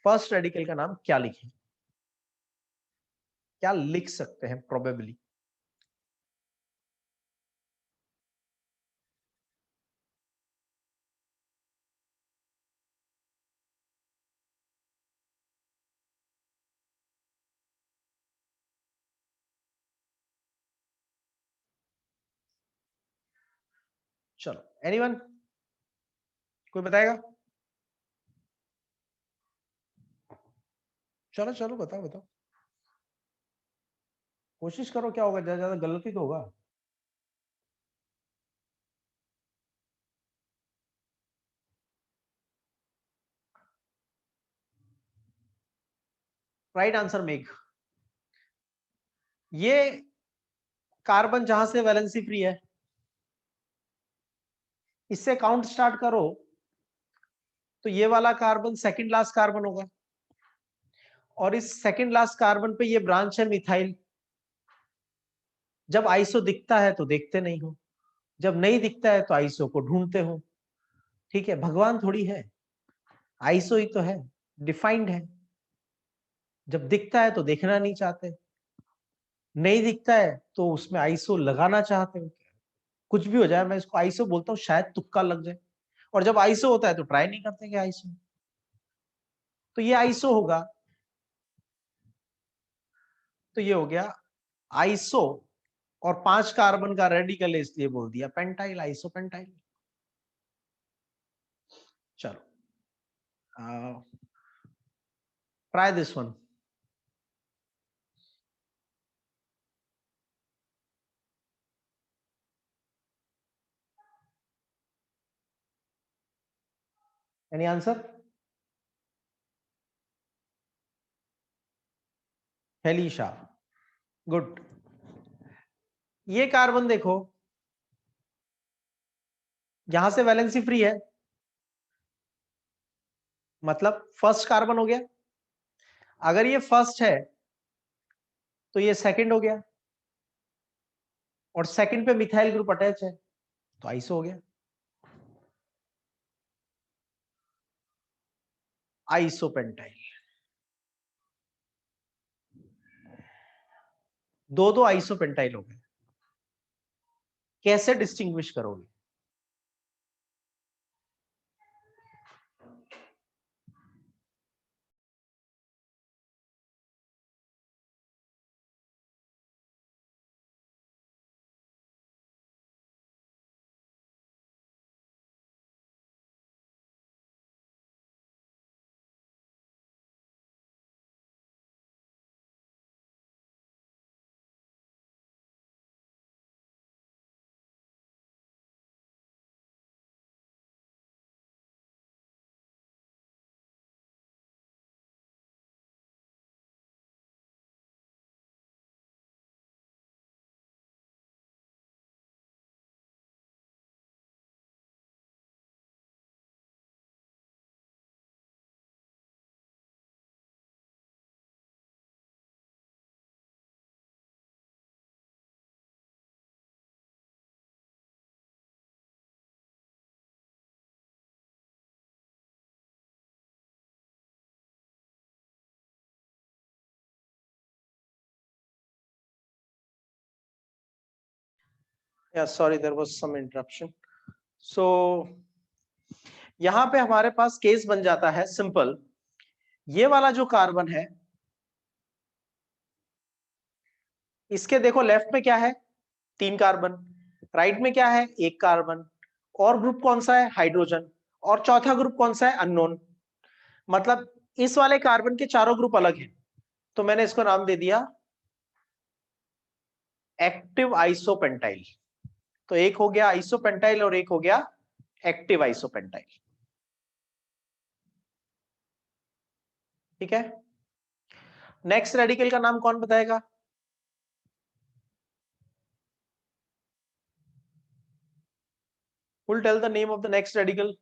फर्स्ट रेडिकल का नाम क्या लिखें, क्या लिख सकते हैं प्रोबेबली? चलो, एनीवन, कोई बताएगा? चलो चलो, बताओ बताओ, कोशिश करो, क्या होगा, ज्यादा ज्यादा गलती तो होगा। राइट आंसर मेघ। ये कार्बन जहां से वैलेंसी फ्री है, इससे काउंट स्टार्ट करो तो ये वाला कार्बन सेकंड लास्ट कार्बन होगा, और इस सेकंड लास्ट कार्बन पे ये ब्रांच है मिथाइल। जब आइसो दिखता है तो देखते नहीं हो, जब नहीं दिखता है तो आइसो को ढूंढते हो। ठीक है, भगवान थोड़ी है, आइसो ही तो है, डिफाइंड है। जब दिखता है तो देखना नहीं चाहते, नहीं दिखता है तो उसमें आइसो लगाना चाहते हो। कुछ भी हो जाए, मैं इसको आइसो बोलता हूँ, शायद तुक्का लग जाए। और जब आइसो होता है तो ट्राई नहीं करते कि आइसो, तो ये आइसो होगा। तो ये हो गया आइसो, और 5 कार्बन का रेडिकल है इसलिए बोल दिया पेंटाइल, आइसो पेंटाइल। चलो, try this one. Any answer? हेलिशा, गुड। ये कार्बन देखो, यहां से वैलेंसी फ्री है, मतलब फर्स्ट कार्बन हो गया। अगर ये फर्स्ट है तो ये सेकंड हो गया, और सेकंड पे मिथाइल ग्रुप अटैच है तो आइसो हो गया, आइसोपेंटाइल। दो दो आइसोपेंटाइल हो गए। कैसे डिस्टिंग्विश करोगे? या sorry, there was some interruption. So यहां पे हमारे पास केस बन जाता है सिंपल। ये वाला जो कार्बन है, इसके देखो लेफ्ट में क्या है, 3 कार्बन, राइट में क्या है, 1 कार्बन, और ग्रुप कौन सा है, हाइड्रोजन, और चौथा ग्रुप कौन सा है, अननोन। मतलब इस वाले कार्बन के चारों ग्रुप अलग हैं, तो मैंने इसको नाम दे दिया एक्टिव आइसोपेंटाइल। तो एक हो गया आइसोपेंटाइल और एक हो गया एक्टिव आइसोपेंटाइल। ठीक है, नेक्स्ट रेडिकल का नाम कौन बताएगा? Who'll tell the name of the next radical?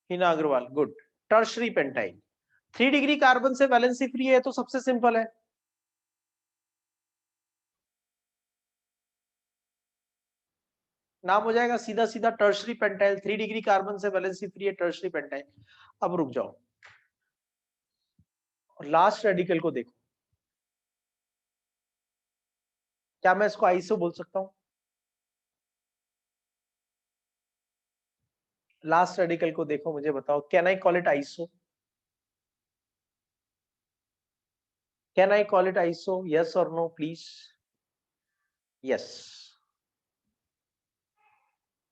Hina Agarwal, good. Tertiary pentyl. 3 degree carbon से वैलेंसी फ्री है तो सबसे सिंपल है, नाम हो जाएगा सीधा सीधा टर्शरी पेंटाइल। 3 डिग्री कार्बन से वैलेंसी फ्री है, टर्शरी पेंटाइल। अब रुक जाओ, और लास्ट रेडिकल को देखो, क्या मैं इसको आइसो बोल सकता हूं? लास्ट रेडिकल को देखो, मुझे बताओ, can I call it iso? Can I call it iso? Yes और no please? Yes,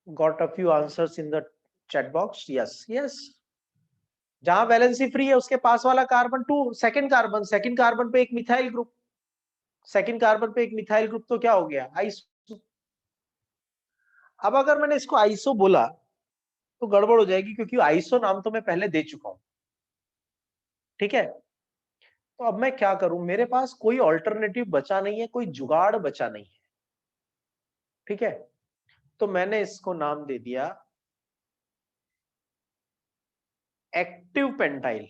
got a few answers in the chat box. Yes, yes. जहां वैलेंसी फ्री है उसके पास वाला कार्बन सेकंड कार्बन पे एक मिथाइल ग्रुप, सेकंड कार्बन पे एक methyl group, तो क्या हो गया? आइसो। अब अगर मैंने इसको आइसो बोला तो गड़बड़ हो जाएगी, क्योंकि आइसो नाम तो मैं पहले दे चुका हूं। ठीक है, तो अब मैं क्या करूं? मेरे पास कोई ऑल्टरनेटिव बचा नहीं है, कोई जुगाड़ बचा नहीं है। ठीक है, तो मैंने इसको नाम दे दिया एक्टिव पेंटाइल।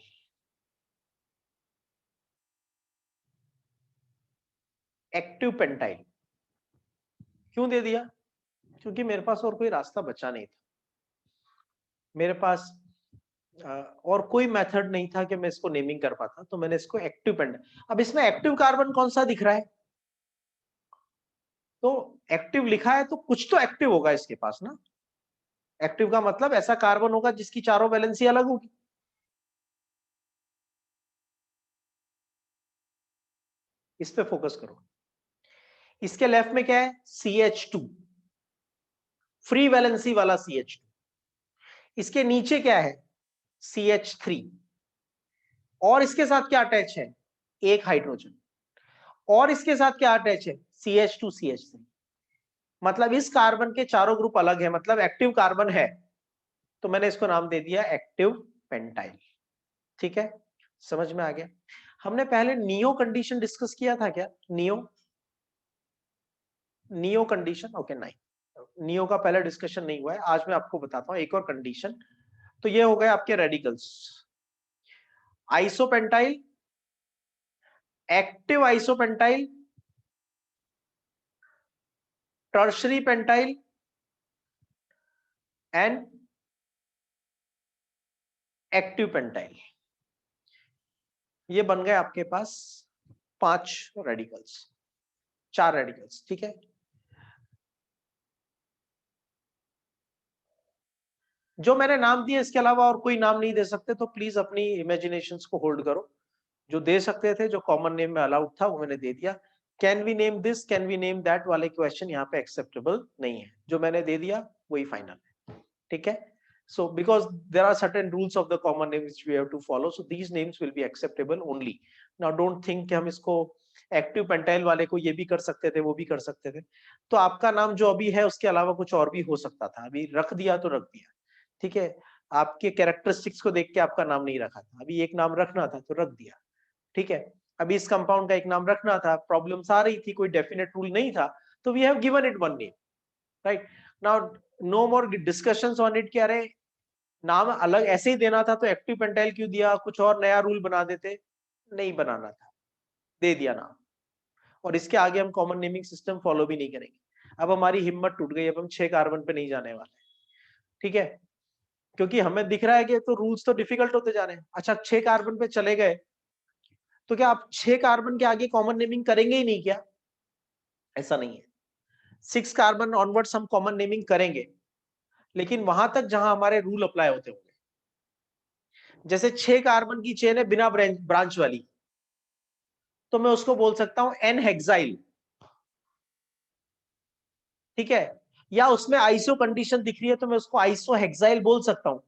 एक्टिव पेंटाइल क्यों दे दिया? क्योंकि मेरे पास और कोई रास्ता बचा नहीं था, मेरे पास और कोई मेथड नहीं था कि मैं इसको नेमिंग कर पाता, तो मैंने इसको एक्टिव पेंटाइल। अब इसमें एक्टिव कार्बन कौन सा दिख रहा है? तो एक्टिव लिखा है तो कुछ तो एक्टिव होगा इसके पास ना। एक्टिव का मतलब ऐसा कार्बन होगा जिसकी चारों वैलेंसी अलग होगी। इस पे फोकस करो। इसके लेफ्ट में क्या है? CH2, फ्री वैलेंसी वाला CH2। इसके नीचे क्या है? CH3। और इसके साथ क्या अटैच है? एक हाइड्रोजन। और इसके साथ क्या अटैच है? CH2 CH3। मतलब इस कार्बन के चारों ग्रुप अलग है, मतलब एक्टिव कार्बन है, तो मैंने इसको नाम दे दिया एक्टिव पेंटाइल। ठीक है, समझ में आ गया? हमने पहले नियो कंडीशन डिस्कस किया था क्या? नियो कंडीशन, ओके नहीं, नियो का पहले डिस्कशन नहीं हुआ है। आज मैं आपको बताता हूं एक और कंडीशन। तो ये हो गए आपके radicals. Isopentyl, active isopentyl, tertiary pentyl and active pentyl. ये बन गए आपके पास 5 रेडिकल्स, 4 रेडिकल्स। ठीक है, जो मैंने नाम दिए इसके अलावा और कोई नाम नहीं दे सकते, तो प्लीज अपनी इमेजिनेशंस को होल्ड करो। जो दे सकते थे, जो कॉमन नेम में अलाउड था, वो मैंने दे दिया। Can we name this, can we name that वाले क्वेश्चन यहाँ पे एक्सेप्टेबल नहीं है। जो मैंने दे दिया वही फाइनल है। ठीक है, so because there are certain rules of the common name which we have to follow, so these names will be acceptable only. Now don't think कि हम इसको एक्टिव पेंटाइल वाले को ये भी कर सकते थे, वो भी कर सकते थे। तो आपका नाम जो अभी है उसके अलावा कुछ और भी हो सकता था, अभी रख दिया तो रख दिया। ठीक है, आपके कैरेक्टरिस्टिक्स को देख के आपका नाम नहीं रखा था, अभी एक नाम रखना था तो रख दिया। ठीक है, अभी इस कंपाउंड का एक नाम रखना था, प्रॉब्लम्स आ रही थी, कोई डेफिनेट रूल नहीं था, तो we have given it one name. Right, now no more discussions on it कि अरे नाम अलग ऐसे ही देना था तो एक्टिव पेंटाइल क्यों दिया, कुछ और नया रूल बना देते। नहीं बनाना था, दे दिया नाम। और इसके आगे हम कॉमन नेमिंग सिस्टम फॉलो भी नहीं करेंगे। अब हमारी हिम्मत टूट गई, अब हम 6 कार्बन पे नहीं जाने वाले। ठीक है, क्योंकि हमें दिख रहा है कि तो रूल्स तो डिफिकल्ट होते जा रहे हैं। अच्छा, 6 कार्बन पे चले गए तो क्या आप 6 कार्बन के आगे कॉमन नेमिंग करेंगे ही नहीं क्या? ऐसा नहीं है, 6 कार्बन ऑनवर्ड्स हम कॉमन नेमिंग करेंगे, लेकिन वहां तक जहां हमारे रूल अप्लाई होते होंगे। जैसे 6 कार्बन की चेन है बिना ब्रांच वाली, तो मैं उसको बोल सकता हूं एन हेक्साइल। ठीक है, या उसमें आइसो कंडीशन दिख रही है तो मैं उसको आइसो हेक्साइल बोल सकता हूं।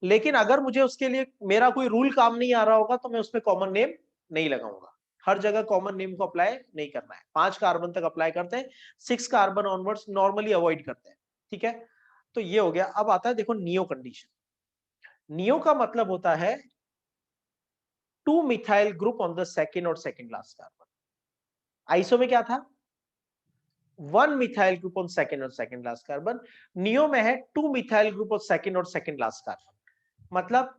लेकिन अगर मुझे उसके लिए मेरा कोई रूल काम नहीं आ रहा होगा तो मैं उसमें कॉमन नेम नहीं लगाऊंगा। हर जगह कॉमन नेम को अप्लाई नहीं करना है। 5 कार्बन तक अप्लाई करते हैं, 6 कार्बन ऑनवर्ड्स नॉर्मली अवॉइड करते हैं। ठीक है, तो ये हो गया। अब आता है देखो नियो कंडीशन। नियो का मतलब होता है 2 methyl group on the second और सेकेंड लास्ट कार्बन। आइसो में क्या था? 1 मिथाइल ग्रुप ऑन सेकेंड और सेकेंड लास्ट कार्बन। नियो में है 2 मिथाइल ग्रुप ऑन सेकेंड और सेकेंड लास्ट कार्बन। मतलब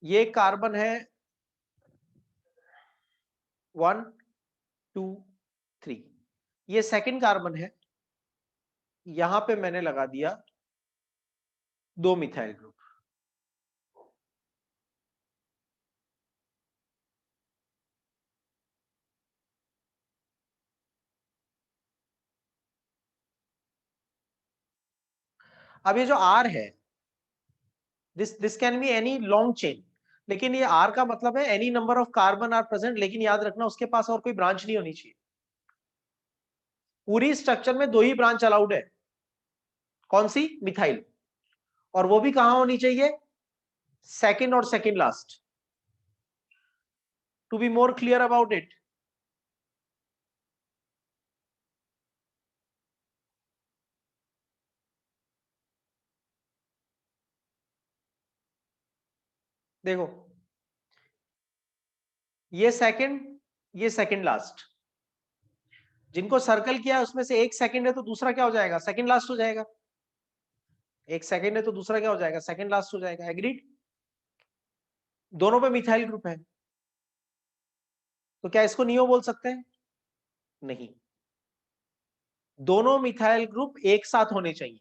ये कार्बन है 1 2 3, ये सेकेंड कार्बन है, यहां पे मैंने लगा दिया 2 मिथाइल ग्रुप। अब ये जो R है, this can be any long chain, लेकिन ये R का मतलब है any number of carbon are present, लेकिन याद रखना उसके पास और कोई ब्रांच नहीं होनी चाहिए। पूरी स्ट्रक्चर में 2 ही ब्रांच अलाउड है, कौन सी? मिथाइल, और वो भी कहां होनी चाहिए? सेकंड और second last. To be more clear about it, देखो ये सेकंड लास्ट, जिनको सर्कल किया उसमें से एक सेकंड है तो दूसरा क्या हो जाएगा? सेकंड लास्ट हो जाएगा। एक सेकंड है तो दूसरा क्या हो जाएगा? सेकंड लास्ट हो जाएगा। एग्रीड? दोनों पे मिथाइल ग्रुप है, तो क्या इसको नियो बोल सकते हैं? नहीं, दोनों मिथाइल ग्रुप एक साथ होने चाहिए,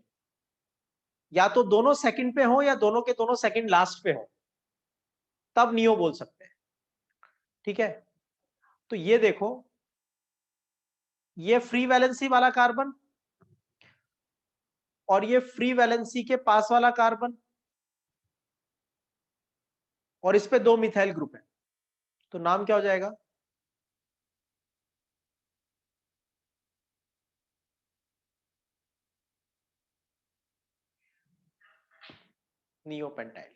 या तो दोनों सेकंड पे हो या दोनों के दोनों सेकंड लास्ट पे हो, तब नियो बोल सकते हैं। ठीक है, तो ये देखो, ये फ्री वैलेंसी वाला कार्बन और ये फ्री वैलेंसी के पास वाला कार्बन, और इस पे 2 मिथाइल ग्रुप है, तो नाम क्या हो जाएगा? नियोपेंटाइल।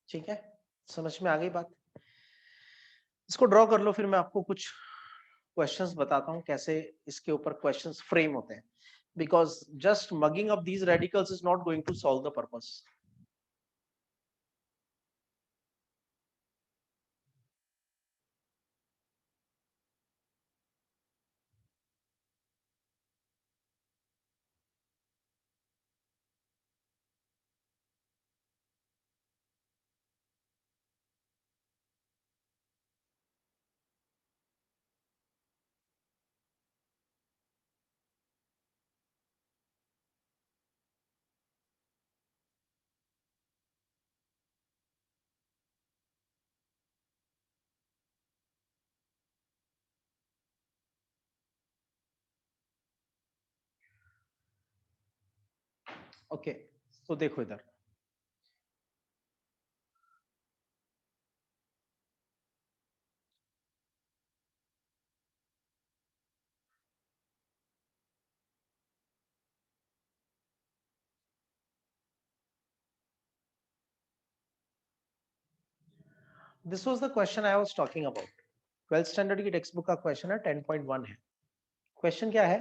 ठीक है, समझ में आ गई बात? इसको ड्रॉ कर लो, फिर मैं आपको कुछ क्वेश्चंस बताता हूं कैसे इसके ऊपर क्वेश्चंस फ्रेम होते हैं, because just mugging up these radicals is not going to solve the purpose. Okay, तो देखो इधर, this was the question I was talking about. 12th standard की टेक्स्ट बुक का क्वेश्चन है, 10.1 है। क्वेश्चन क्या है?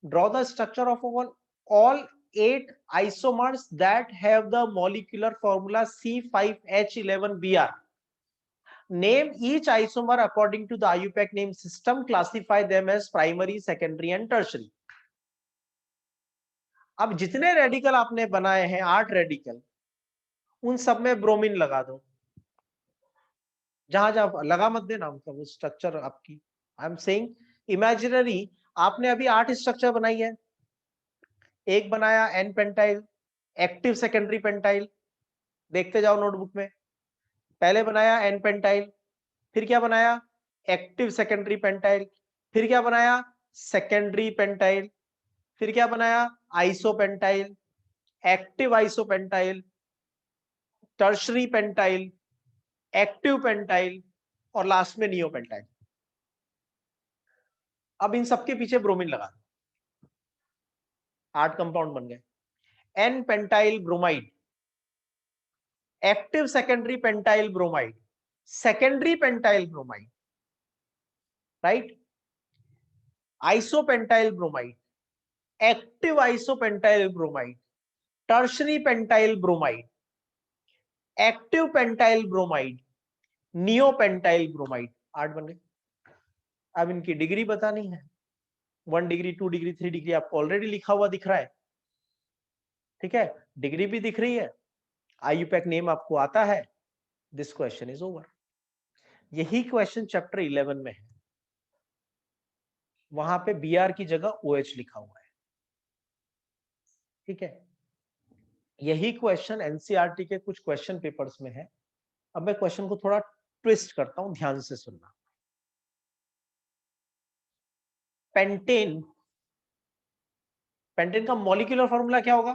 Draw the structure of all 8 isomers that have the molecular formula C5H11Br. Name each isomer according to the IUPAC name system. Classify them as primary, secondary and tertiary. अब जितने radical आपने बनाए हैं 8 radical, उन सब में ब्रोमीन लगा दो। जहां जहां लगा मत देना, मतलब वो स्ट्रक्चर आपकी, आई एम सेइंग इमेजिनरी। आपने अभी 8 स्ट्रक्चर बनाई है, एक बनाया n pentyl, active secondary pentyl, देखते जाओ नोटबुक में। पहले बनाया एन पेंटाइल, फिर क्या बनाया? एक्टिव सेकेंडरी पेंटाइल, फिर क्या बनाया? सेकेंडरी पेंटाइल, फिर क्या बनाया? Isopentyl, active isopentyl, tertiary pentyl, active pentyl, और लास्ट में नियोपेंटाइल। अब इन सबके पीछे ब्रोमीन लगा, 8 कंपाउंड बन गए। N pentyl bromide, active secondary pentyl bromide, secondary pentyl bromide, right? Isopentyl bromide, active isopentyl bromide, tertiary pentyl bromide, active pentyl bromide, neopentyl bromide. 8 बन गए। अब इनकी डिग्री बतानी है, 1 डिग्री, 2 डिग्री, 3 डिग्री आपको ऑलरेडी लिखा हुआ दिख रहा है। ठीक है, डिग्री भी दिख रही है, आईयूपैक नेम आपको आता है। This question is over. यही क्वेश्चन चैप्टर 11 में है, वहां पे Br की जगह OH लिखा हुआ है। ठीक है, यही क्वेश्चन एनसीईआरटी के कुछ क्वेश्चन पेपर्स में है। अब मैं क्वेश्चन को थोड़ा ट्विस्ट करता हूं, ध्यान से सुनना। पेंटेन, पेंटेन का मॉलिक्यूलर फॉर्मूला क्या होगा?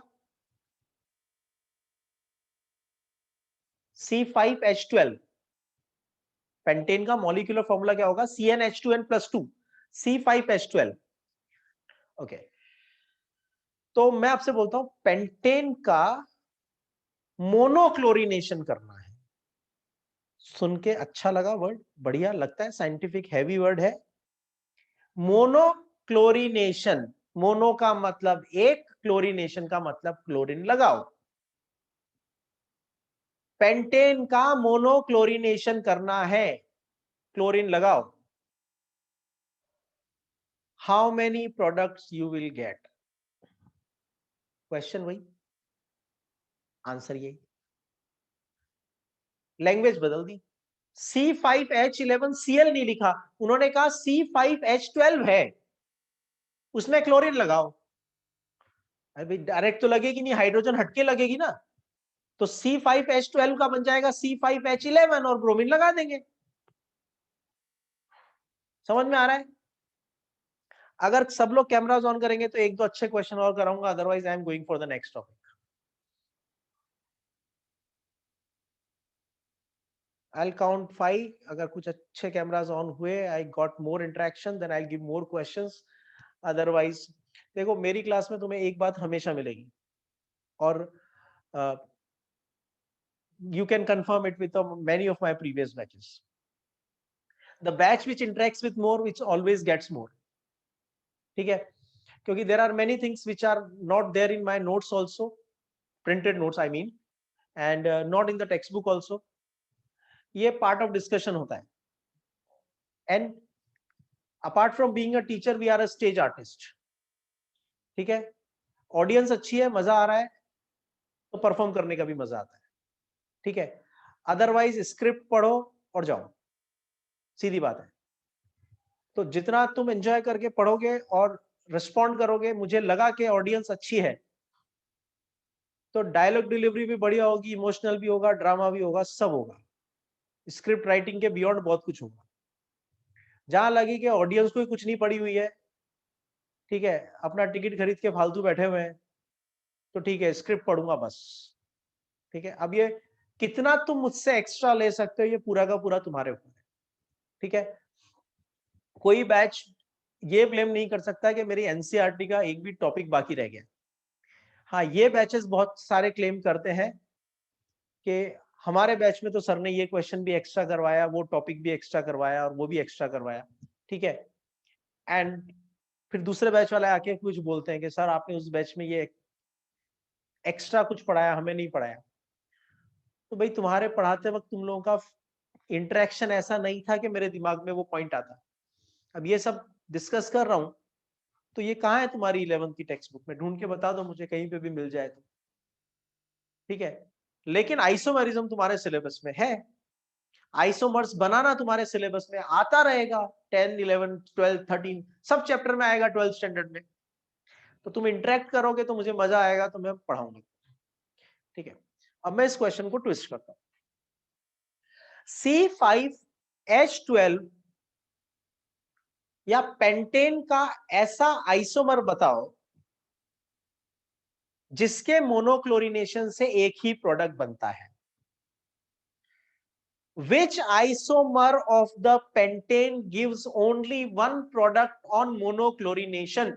C5H12, पेंटेन का मॉलिक्यूलर फॉर्मूला क्या होगा? CnH2n+2, C5H12। ओके, तो मैं आपसे बोलता हूं पेंटेन का मोनोक्लोरिनेशन करना है। सुन के अच्छा लगा वर्ड? बढ़िया लगता है, साइंटिफिक हैवी वर्ड है। मोनोक्लोरिनेशन, मोनो का मतलब एक, क्लोरिनेशन का मतलब क्लोरीन लगाओ। पेंटेन का मोनोक्लोरिनेशन करना है, क्लोरीन लगाओ। How many products you will get? Question वही, आंसर यही, लैंग्वेज बदल दी। C5H11Cl नहीं लिखा, उन्होंने कहा C5H12 है, उसमें क्लोरीन लगाओ। अभी डायरेक्ट तो लगेगी नहीं, हाइड्रोजन हटके लगेगी ना, तो C5H12 का बन जाएगा C5H11 और ब्रोमीन लगा देंगे। समझ में आ रहा है? अगर सब लोग कैमरास ऑन करेंगे तो एक दो अच्छे क्वेश्चन और कराऊंगा, otherwise I am going for the next topic. I'll count 5. अगर कुछ अच्छे कैमरास ऑन हुए, I got more interaction, then I'll give more questions. Otherwise, देखो मेरी क्लास में तुम्हें एक बात हमेशा मिलेगी, और you can confirm it with many of my previous batches. The batch which interacts with more, which always gets more. ठीक है? क्योंकि there are many things which are not there in my notes also, printed notes I mean, and not in the textbook also. ये part of discussion होता है। And apart from being a teacher, we are a stage artist. ठीक है, audience अच्छी है, मजा आ रहा है, तो परफॉर्म करने का भी मजा आता है। ठीक है, अदरवाइज स्क्रिप्ट पढ़ो और जाओ, सीधी बात है। तो जितना तुम एंजॉय करके पढ़ोगे और रिस्पॉन्ड करोगे, मुझे लगा कि ऑडियंस अच्छी है, तो डायलॉग डिलीवरी भी बढ़िया होगी, इमोशनल भी होगा, ड्रामा भी होगा, सब होगा। स्क्रिप्ट राइटिंग के बियॉन्ड बहुत कुछ होगा। जहां लगी कि ऑडियंस को कुछ नहीं पड़ी हुई है, ठीक है, अपना टिकट खरीद के फालतू बैठे हुए हैं, तो ठीक है स्क्रिप्ट पढ़ूंगा बस। ठीक है, अब ये कितना तुम मुझसे एक्स्ट्रा ले सकते हो, ये पूरा का पूरा तुम्हारे ऊपर है। ठीक है, कोई बैच ये ब्लेम नहीं कर सकता कि मेरी एनसीईआरटी का एक भी टॉपिक बाकी रह गया। हाँ, ये बैचेस बहुत सारे क्लेम करते हैं कि हमारे बैच में तो सर ने ये क्वेश्चन भी एक्स्ट्रा करवाया, वो टॉपिक भी एक्स्ट्रा करवाया, और वो भी एक्स्ट्रा करवाया। ठीक है, एंड फिर दूसरे बैच वाले आके कुछ बोलते हैं कि सर आपने उस बैच में ये एक्स्ट्रा कुछ पढ़ाया, हमें नहीं पढ़ाया। तो भाई तुम्हारे पढ़ाते वक्त तुम लोगों का इंटरेक्शन ऐसा नहीं था कि मेरे दिमाग में वो पॉइंट आता। अब ये सब डिस्कस कर रहा हूं, तो ये कहाँ है तुम्हारी 11th की टेक्स्ट बुक में? ढूंढ के बता दो मुझे, कहीं पे भी मिल जाए तो। ठीक है, लेकिन आइसोमेरिज्म तुम्हारे सिलेबस में है, आइसोमर्स बनाना तुम्हारे सिलेबस में आता रहेगा, 10, 11, 12, 13 सब चैप्टर में आएगा 12th स्टैंडर्ड में। तो तुम इंटरेक्ट करोगे तो मुझे मजा आएगा, तो मैं पढ़ाऊंगा। ठीक है, अब मैं इस क्वेश्चन को ट्विस्ट करता हूं। C5H12 या पेंटेन का ऐसा आइसोमर बताओ जिसके मोनोक्लोरिनेशन से एक ही प्रोडक्ट बनता है। Which isomer of the pentane gives only one product on monochlorination?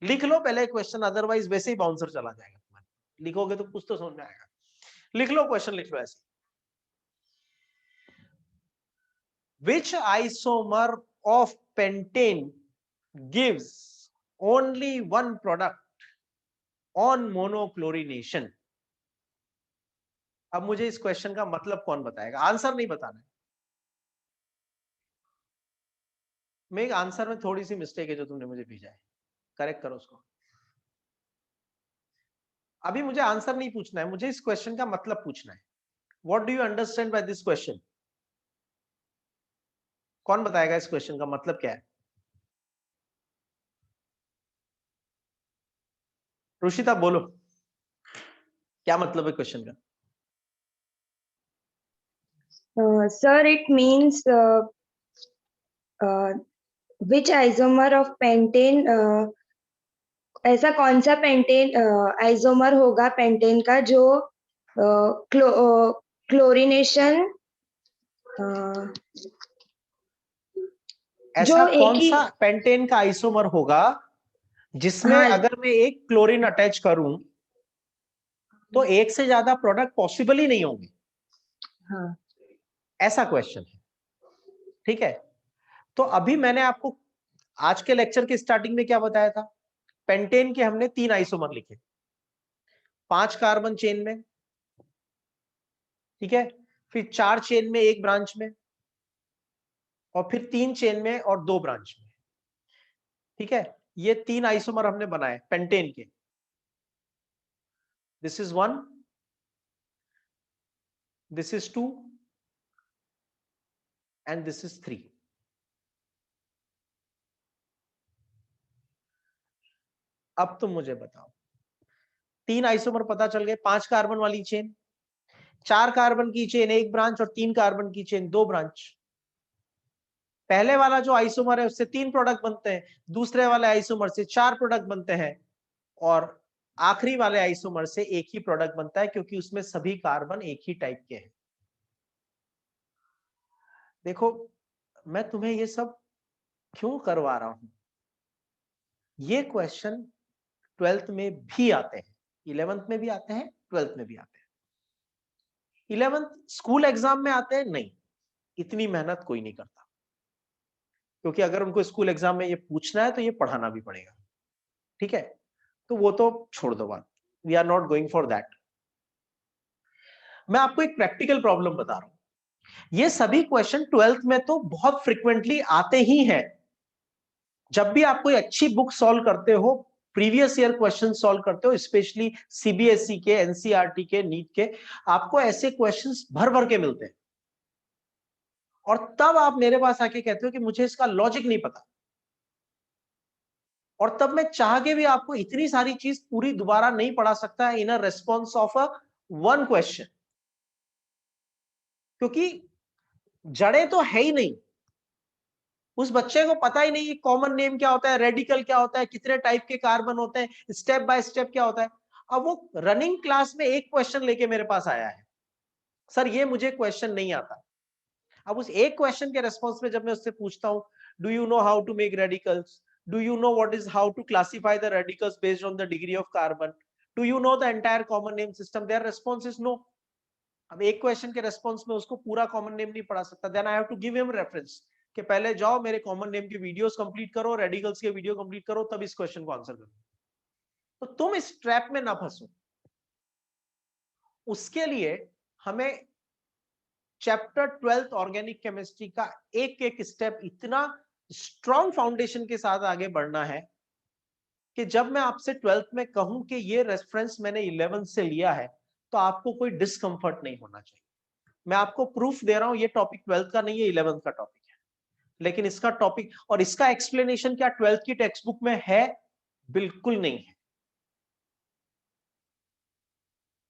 लिख लो पहले क्वेश्चन, अदरवाइज वैसे ही बाउंसर चला जाएगा तुम्हारा। लिखोगे तो कुछ तो समझ में आएगा। लिख लो क्वेश्चन, लिख लो ऐसे। Which isomer of pentane gives only one product on monochlorination? अब मुझे इस क्वेश्चन का मतलब कौन बताएगा? आंसर नहीं बताना है। मेरे आंसर में थोड़ी सी मिस्टेक है जो तुमने मुझे भेजा है, करेक्ट करो उसको। अभी मुझे आंसर नहीं पूछना है, मुझे इस क्वेश्चन का मतलब पूछना है। What do you understand by this question? कौन बताएगा इस क्वेश्चन का मतलब क्या है? रुशिता बोलो, क्या मतलब है क्वेश्चन का? Sir, it means which isomer of pentane, ऐसा कौन सा पेंटेन आइसोमर होगा पेंटेन का जो क्लोरीनेशन ऐसा एक कौन ही सा पेंटेन का आइसोमर होगा जिसमें हाँ अगर मैं एक क्लोरीन अटैच करूं तो एक से ज्यादा प्रोडक्ट पॉसिबल ही नहीं होंगे? हाँ ऐसा क्वेश्चन है। ठीक है, तो अभी मैंने आपको आज के लेक्चर के स्टार्टिंग में क्या बताया था? पेंटेन के हमने 3 आइसोमर लिखे, 5 कार्बन चेन में, ठीक है, फिर 4 चेन में, 1 ब्रांच में, और फिर 3 चेन में और 2 ब्रांच में। ठीक है, ये 3 आइसोमर हमने बनाए पेंटेन के। This is 1, this is 2 and this is 3। अब तुम मुझे बताओ, 3 आइसोमर पता चल गए, 5 कार्बन वाली चेन, 4 कार्बन की चेन 1 ब्रांच, और 3 कार्बन की चेन 2 ब्रांच। पहले वाला जो आइसोमर है उससे 3 प्रोडक्ट बनते हैं, दूसरे वाले आइसोमर से 4 प्रोडक्ट बनते हैं, और आखिरी वाले आइसोमर से एक ही प्रोडक्ट बनता है, क्योंकि उसमें सभी कार्बन एक ही टाइप के हैं। देखो, मैं तुम्हें ये सब क्यों करवा रहा हूं? ये क्वेश्चन 12th में भी आते हैं, 11th में भी आते हैं, 12th में भी आते हैं। 11th स्कूल एग्जाम में आते हैं नहीं, इतनी मेहनत कोई नहीं करता, क्योंकि अगर उनको स्कूल एग्जाम में ये पूछना है तो ये पढ़ाना भी पड़ेगा। ठीक है, तो वो तो छोड़ दो बात, we are not going for that. मैं आपको एक प्रैक्टिकल प्रॉब्लम बता रहा हूं। ये सभी क्वेश्चन 12th में तो बहुत फ्रिक्वेंटली आते ही हैं। जब भी आप कोई अच्छी बुक सॉल्व करते हो, प्रीवियस ईयर क्वेश्चन सॉल्व करते हो, स्पेशली सीबीएसई के, एनसीईआरटी के, नीट के, आपको ऐसे क्वेश्चंस भर भर के मिलते हैं, और तब आप मेरे पास आके कहते हो कि मुझे इसका लॉजिक नहीं पता, और तब मैं चाह के भी आपको इतनी सारी चीज पूरी दोबारा नहीं पढ़ा सकता in a response of a one question, क्योंकि जड़ें तो है ही नहीं। उस बच्चे को पता ही नहीं कॉमन नेम क्या होता है, रेडिकल क्या होता है, कितने टाइप के कार्बन होते हैं, स्टेप बाय स्टेप क्या होता है। अब वो रनिंग क्लास में एक क्वेश्चन लेके मेरे पास आया है, सर ये मुझे क्वेश्चन नहीं आता। अब उस एक क्वेश्चन के रेस्पॉन्स में जब मैं उससे पूछता हूं, do you know how to make radicals, do you know what is how to classify the radicals based on the degree of carbon, do you know the entire common name system, their response is no. अब एक question के response में उसको पूरा common name नहीं पढ़ा सकता, then I have to give him reference कि पहले जाओ मेरे कॉमन नेम के वीडियोस कंप्लीट करो, रेडिकल्स के वीडियो कंप्लीट करो, तब इस क्वेश्चन को आंसर करो। तो तुम इस ट्रैप में ना फंसो। उसके लिए हमें चैप्टर 12th ऑर्गेनिक केमिस्ट्री का एक एक स्टेप इतना स्ट्रॉन्ग फाउंडेशन के साथ आगे बढ़ना है कि जब मैं आपसे 12th में कहूं कि ये रेफरेंस मैंने 11th से लिया है, तो आपको कोई डिस्कंफर्ट नहीं होना चाहिए। मैं आपको प्रूफ दे रहा हूं, ये टॉपिक 12th का नहीं है, 11th का टॉपिक है, लेकिन इसका टॉपिक और इसका एक्सप्लेनेशन क्या 12th की टेक्स्ट बुक में है? बिल्कुल नहीं है।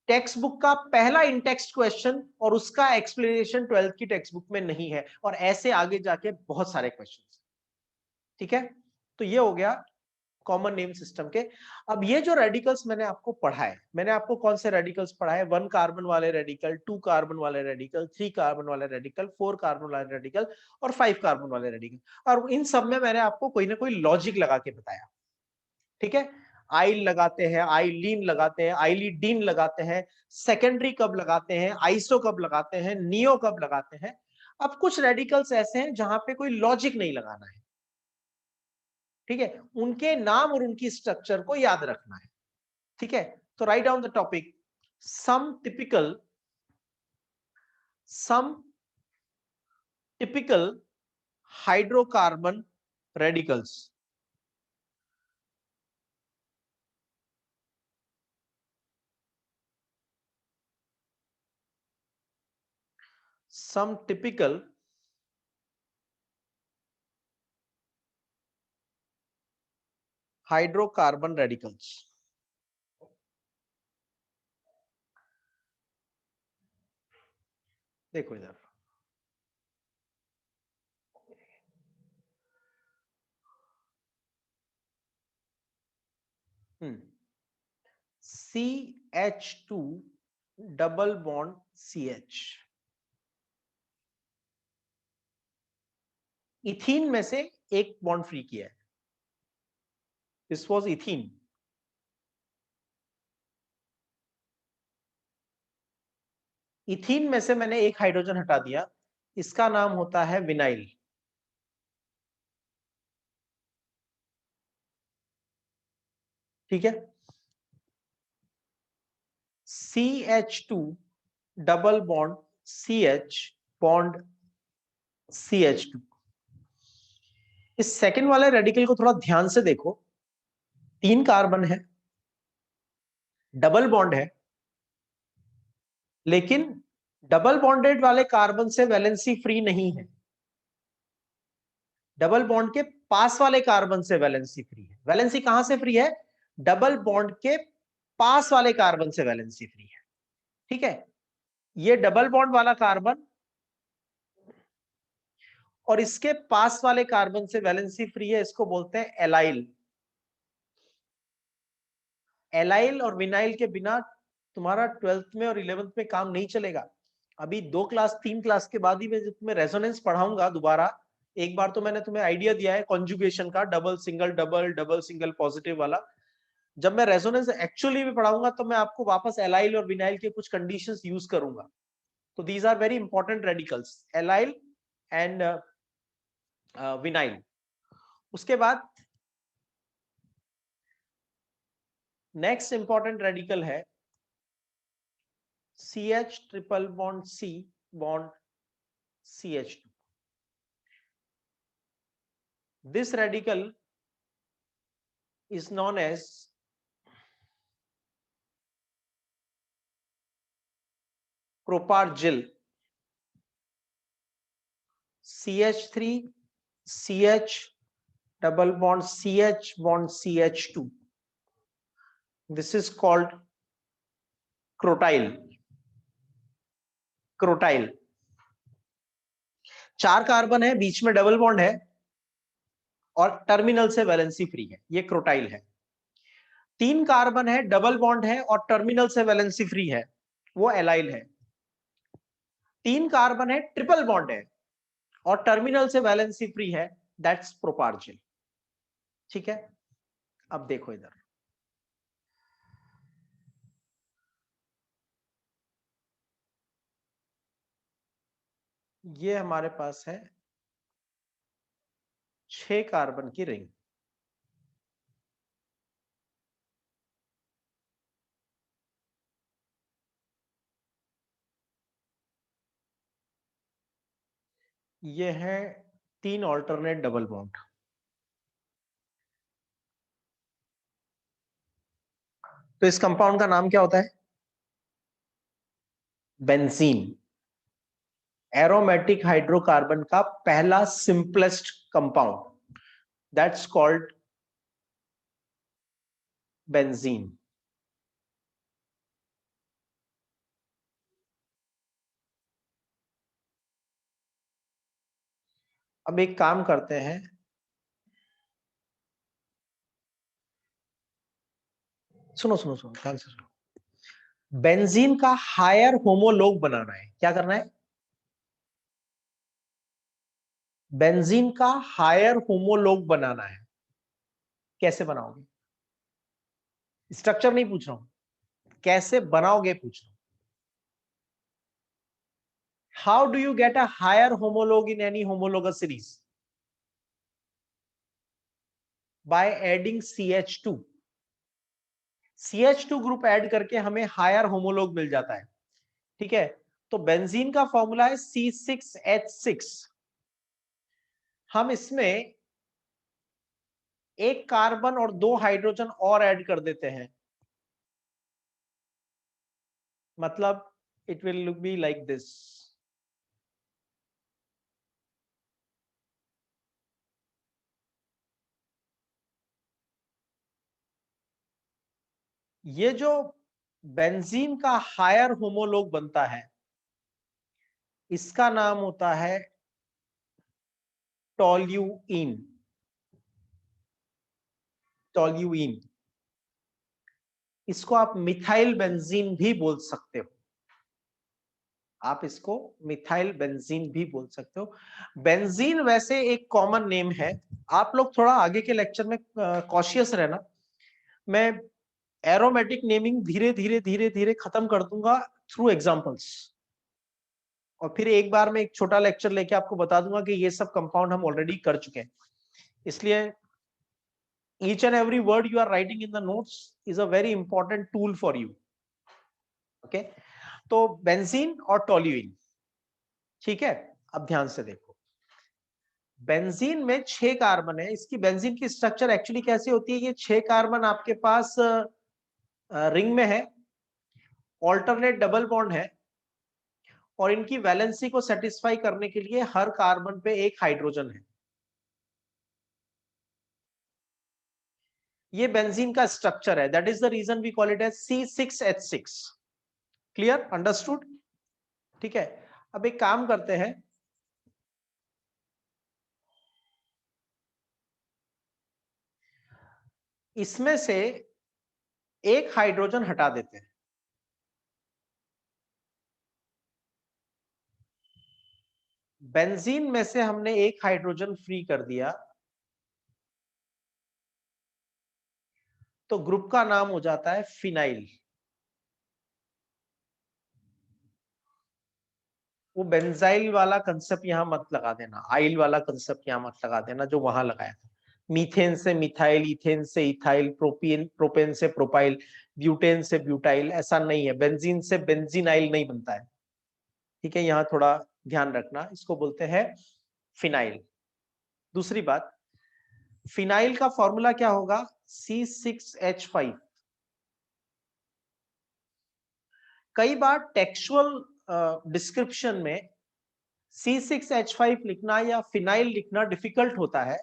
टेक्स्ट बुक का पहला इंटेक्स्ट क्वेश्चन और उसका एक्सप्लेनेशन 12th की टेक्स्ट बुक में नहीं है, और ऐसे आगे जाके बहुत सारे क्वेश्चन। ठीक है, तो ये हो गया कॉमन नेम सिस्टम के। अब ये जो रेडिकल्स मैंने आपको पढ़ाए, मैंने आपको कौन से रेडिकल्स पढ़ाए? 1 कार्बन वाले रेडिकल, 2 कार्बन वाले रेडिकल, 3 कार्बन वाले रेडिकल, 4 कार्बन वाले रेडिकल, और 5 कार्बन वाले रेडिकल। और इन सब में मैंने आपको कोई ना कोई लॉजिक लगा के बताया। ठीक है, आइल लगाते हैं, आइलीन लगाते हैं, आइलिडीन लगाते हैं, सेकेंडरी कब लगाते हैं, आइसो कब लगाते हैं, नियो कब लगाते हैं। अब कुछ रेडिकल्स ऐसे हैं जहां पे कोई लॉजिक नहीं लगाना है। ठीक है, उनके नाम और उनकी स्ट्रक्चर को याद रखना है। ठीक है, तो write down the topic, some typical hydrocarbon radicals. some typical hydrocarbon radicals. देखो इधर, CH2 double bond CH। Ethene में से एक बॉन्ड फ्री किया है, दिस वाज इथीन। इथीन में से मैंने एक हाइड्रोजन हटा दिया, इसका नाम होता है विनाइल। ठीक है, CH2 double bond CH bond CH2। इस सेकंड वाले रेडिकल को थोड़ा ध्यान से देखो, 3 कार्बन है, डबल बॉन्ड है, लेकिन डबल बॉन्डेड वाले कार्बन से वैलेंसी फ्री नहीं है, डबल बॉन्ड के पास वाले कार्बन से वैलेंसी फ्री है। वैलेंसी कहां से फ्री है? डबल बॉन्ड के पास वाले कार्बन से वैलेंसी फ्री है। ठीक है, ये डबल बॉन्ड वाला कार्बन और इसके पास वाले कार्बन से वैलेंसी फ्री है, इसको बोलते हैं एलाइल। एलाइल और विनाइल के बिना तुम्हारा 12th में और 11th में काम नहीं चलेगा। अभी 2 क्लास 3 क्लास के बाद ही मैं तुम्हें रेजोनेंस पढ़ाऊंगा दोबारा। एक बार तो मैंने तुम्हें आइडिया दिया है कॉन्जुगेशन का, double single double, double single positive वाला। जब मैं रेजोनेंस एक्चुअली में पढ़ाऊंगा तो मैं आपको वापस एलाइल और विनाइल के कुछ कंडीशंस यूज करूंगा। तो these are very important radicals, allyl and vinyl. उसके बाद नेक्स्ट इंपॉर्टेंट रेडिकल है CH triple bond C bond CH2। This radical is known as propargyl। CH3 CH double bond CH bond CH2, this is called crotyl। crotyl 4 carbon है, बीच में double bond है और terminal से valency free है, ये क्रोटाइल है। 3 carbon है, double bond है और टर्मिनल से वैलेंसी फ्री है, वो एलाइल है। 3 कार्बन है, ट्रिपल बॉन्ड है और टर्मिनल से वैलेंसी फ्री है, दैट्स प्रोपार्जिल। ठीक है, अब देखो इधर, ये हमारे पास है 6 कार्बन की रिंग। ये है 3 ऑल्टरनेट डबल बॉन्ड। तो इस कंपाउंड का नाम क्या होता है? बेंजीन। एरोमेटिक हाइड्रोकार्बन का पहला simplest compound, that's called benzene. अब एक काम करते हैं, सुनो सुनो सुनो ध्यान से सुनो। बेंजीन का हायर होमोलोग बनाना है, क्या करना है? बेंजीन का हायर होमोलोग बनाना है। कैसे बनाओगे? स्ट्रक्चर नहीं पूछ रहा हूं, कैसे बनाओगे पूछ रहा हूं। How do you get a higher homolog in any homologous series? By adding CH2। CH2 group add करके हमें हायर होमोलोग मिल जाता है। ठीक है, तो बेंजीन का फॉर्मूला है C6H6। हम इसमें एक कार्बन और 2 हाइड्रोजन और ऐड कर देते हैं, मतलब it will look be like this. ये जो बेंजीन का हायर होमोलोग बनता है, इसका नाम होता है टोल्यूइन। टोल्यूइन, इसको आप मिथाइल बेंजीन भी बोल सकते हो। आप इसको मिथाइल बेंजीन भी बोल सकते हो। बेंजीन वैसे एक कॉमन नेम है, आप लोग थोड़ा आगे के लेक्चर में कॉशियस रहना। मैं एरोमेटिक नेमिंग धीरे धीरे धीरे धीरे खत्म कर दूंगा थ्रू एग्जांपल्स, और फिर एक बार में एक छोटा लेक्चर लेके आपको बता दूंगा कि ये सब कंपाउंड हम ऑलरेडी कर चुके हैं। इसलिए each and every word you are writing in the notes is a very important tool for you. Okay, तो बेंजीन और टोल्यूइन, ठीक है। अब ध्यान से देखो, बेंजीन में 6 कार्बन है। इसकी बेंजीन की स्ट्रक्चर एक्चुअली कैसी होती है? ये 6 कार्बन आपके पास रिंग में है, ऑल्टरनेट डबल बॉन्ड है, और इनकी वैलेंसी को सेटिस्फाई करने के लिए हर कार्बन पे एक हाइड्रोजन है। ये बेंजीन का स्ट्रक्चर है, that is the reason we call it as C6H6। Clear, understood? ठीक है, अब एक काम करते हैं, इसमें से एक हाइड्रोजन हटा देते हैं। बेंजीन में से हमने एक हाइड्रोजन फ्री कर दिया, तो ग्रुप का नाम हो जाता है फिनाइल। वो बेंजाइल वाला कंसेप्ट यहां मत लगा देना, आइल वाला कंसेप्ट यहां मत लगा देना जो वहां लगाया था। मीथेन से मिथाइल, इथेन से इथाइल, प्रोपेन से प्रोपाइल, ब्यूटेन से ब्यूटाइल, ऐसा नहीं है। बेंजीन से बेंजीनाइल नहीं बनता है, ठीक है। यहाँ थोड़ा ध्यान रखना, इसको बोलते हैं फिनाइल। दूसरी बात, फिनाइल का फॉर्मूला क्या होगा? C6H5। कई बार टेक्सचुअल डिस्क्रिप्शन में C6H5 लिखना या फिनाइल लिखना डिफिकल्ट होता है,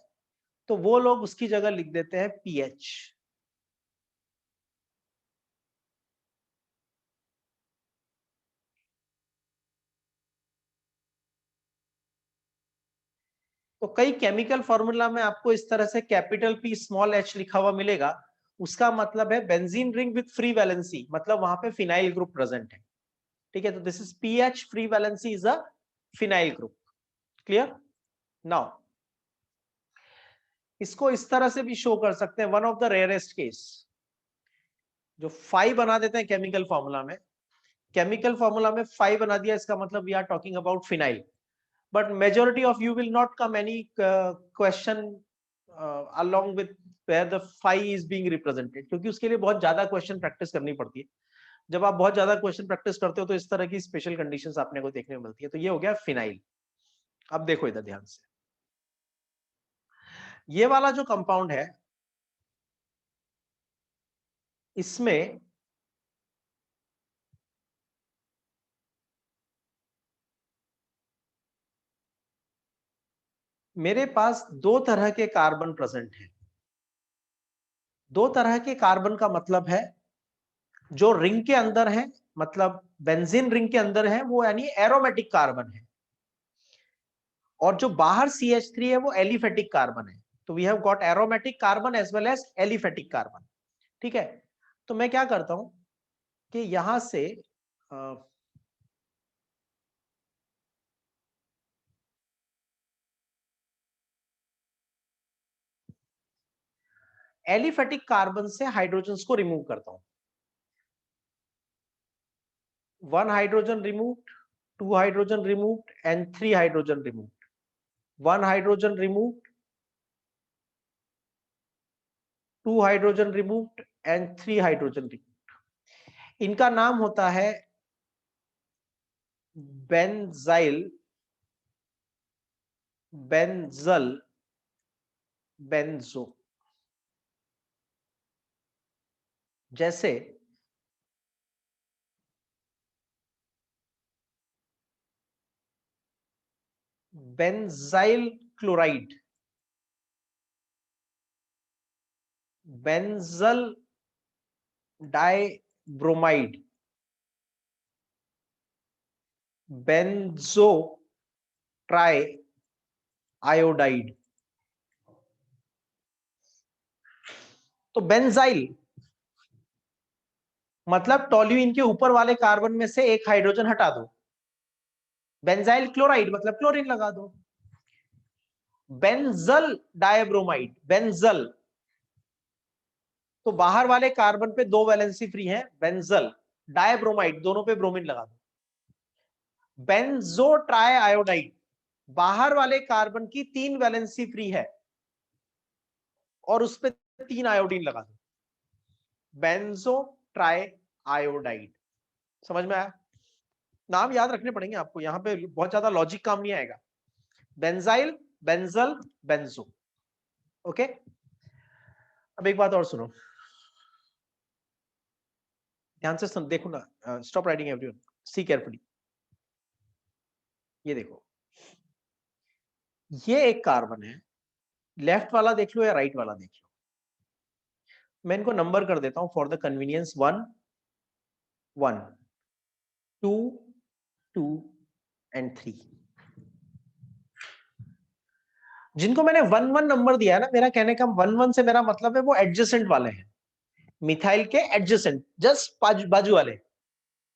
तो वो लोग उसकी जगह लिख देते हैं PH। तो कई केमिकल फॉर्मूला में आपको इस तरह से कैपिटल P स्मॉल h लिखा हुआ मिलेगा, उसका मतलब है benzene ring with free valency, मतलब वहां पे फिनाइल ग्रुप प्रेजेंट है, ठीक है। तो this is PH, free valency is a phenyl group. Clear? Now इसको इस तरह से भी शो कर सकते हैं, one of the rarest case, जो 5 बना देते हैं केमिकल फॉर्मूला में। केमिकल फॉर्मूला में 5 बना दिया, इसका मतलब we are talking about phenyl. but majority of you will not come any question along with where the phi is being represented, क्योंकि उसके लिए बहुत ज्यादा क्वेश्चन प्रैक्टिस करनी पड़ती है। जब आप बहुत ज्यादा क्वेश्चन प्रैक्टिस करते हो तो इस तरह की स्पेशल कंडीशंस आपने को देखने को मिलती है। तो ये हो गया फिनाइल। अब देखो इधर ध्यान से, ये वाला जो कंपाउंड है, इसमें मेरे पास 2 तरह के कार्बन प्रेजेंट हैं। 2 तरह के कार्बन का मतलब है जो रिंग के अंदर है, मतलब बेंजीन रिंग के अंदर है, वो यानी एरोमेटिक कार्बन है, और जो बाहर CH3 है वो एलिफेटिक कार्बन है। तो we have got aromatic carbon as well as aliphatic carbon, ठीक है। तो मैं क्या करता हूं कि यहां से एलिफेटिक कार्बन से हाइड्रोजन को रिमूव करता हूं। 1 hydrogen removed, 2 hydrogen removed and 3 hydrogen removed. 1 hydrogen removed, 2 hydrogen removed and 3 hydrogen removed. इनका नाम होता है बेंजाइल, बेंजल, बेंजो। जैसे benzyl chloride, benzal dibromide, benzo tri iodide. तो बेंजाइल मतलब टोल्यूइन के ऊपर वाले कार्बन में से एक हाइड्रोजन हटा दो, बेंजाइल क्लोराइड मतलब क्लोरीन लगा दो। बेंजल डायब्रोमाइड, बेंजल तो बाहर वाले कार्बन पे 2 वैलेंसी फ्री है, बेंजल। डायब्रोमाइड दोनों पे ब्रोमीन लगा दो। बेंजो ट्राई आयोडाइड बाहर वाले कार्बन की 3 वैलेंसी फ्री है और उस पे 3 आयोडीन लगा दो। Benzo tri iodide. समझ में आया? नाम याद रखने पड़ेंगे आपको, यहां पे बहुत ज्यादा लॉजिक काम नहीं आएगा। Benzyl, benzal, banjo. ओके, अब एक बात और सुनो, ध्यान से सुन, देखो ना, stop writing everyone, see carefully. ये देखो, ये एक कार्बन है, लेफ्ट वाला देख लो या राइट वाला देख लो। मैं इनको नंबर कर देता हूं फॉर द कन्वीनियंस, 1 1 2 2 एंड 3। जिनको मैंने 1 1 नंबर दिया है ना, मेरा कहने का 1 1 से मेरा मतलब है वो एडजेसेंट वाले हैं, मिथाइल के एडजेसेंट, जस्ट बाजू वाले,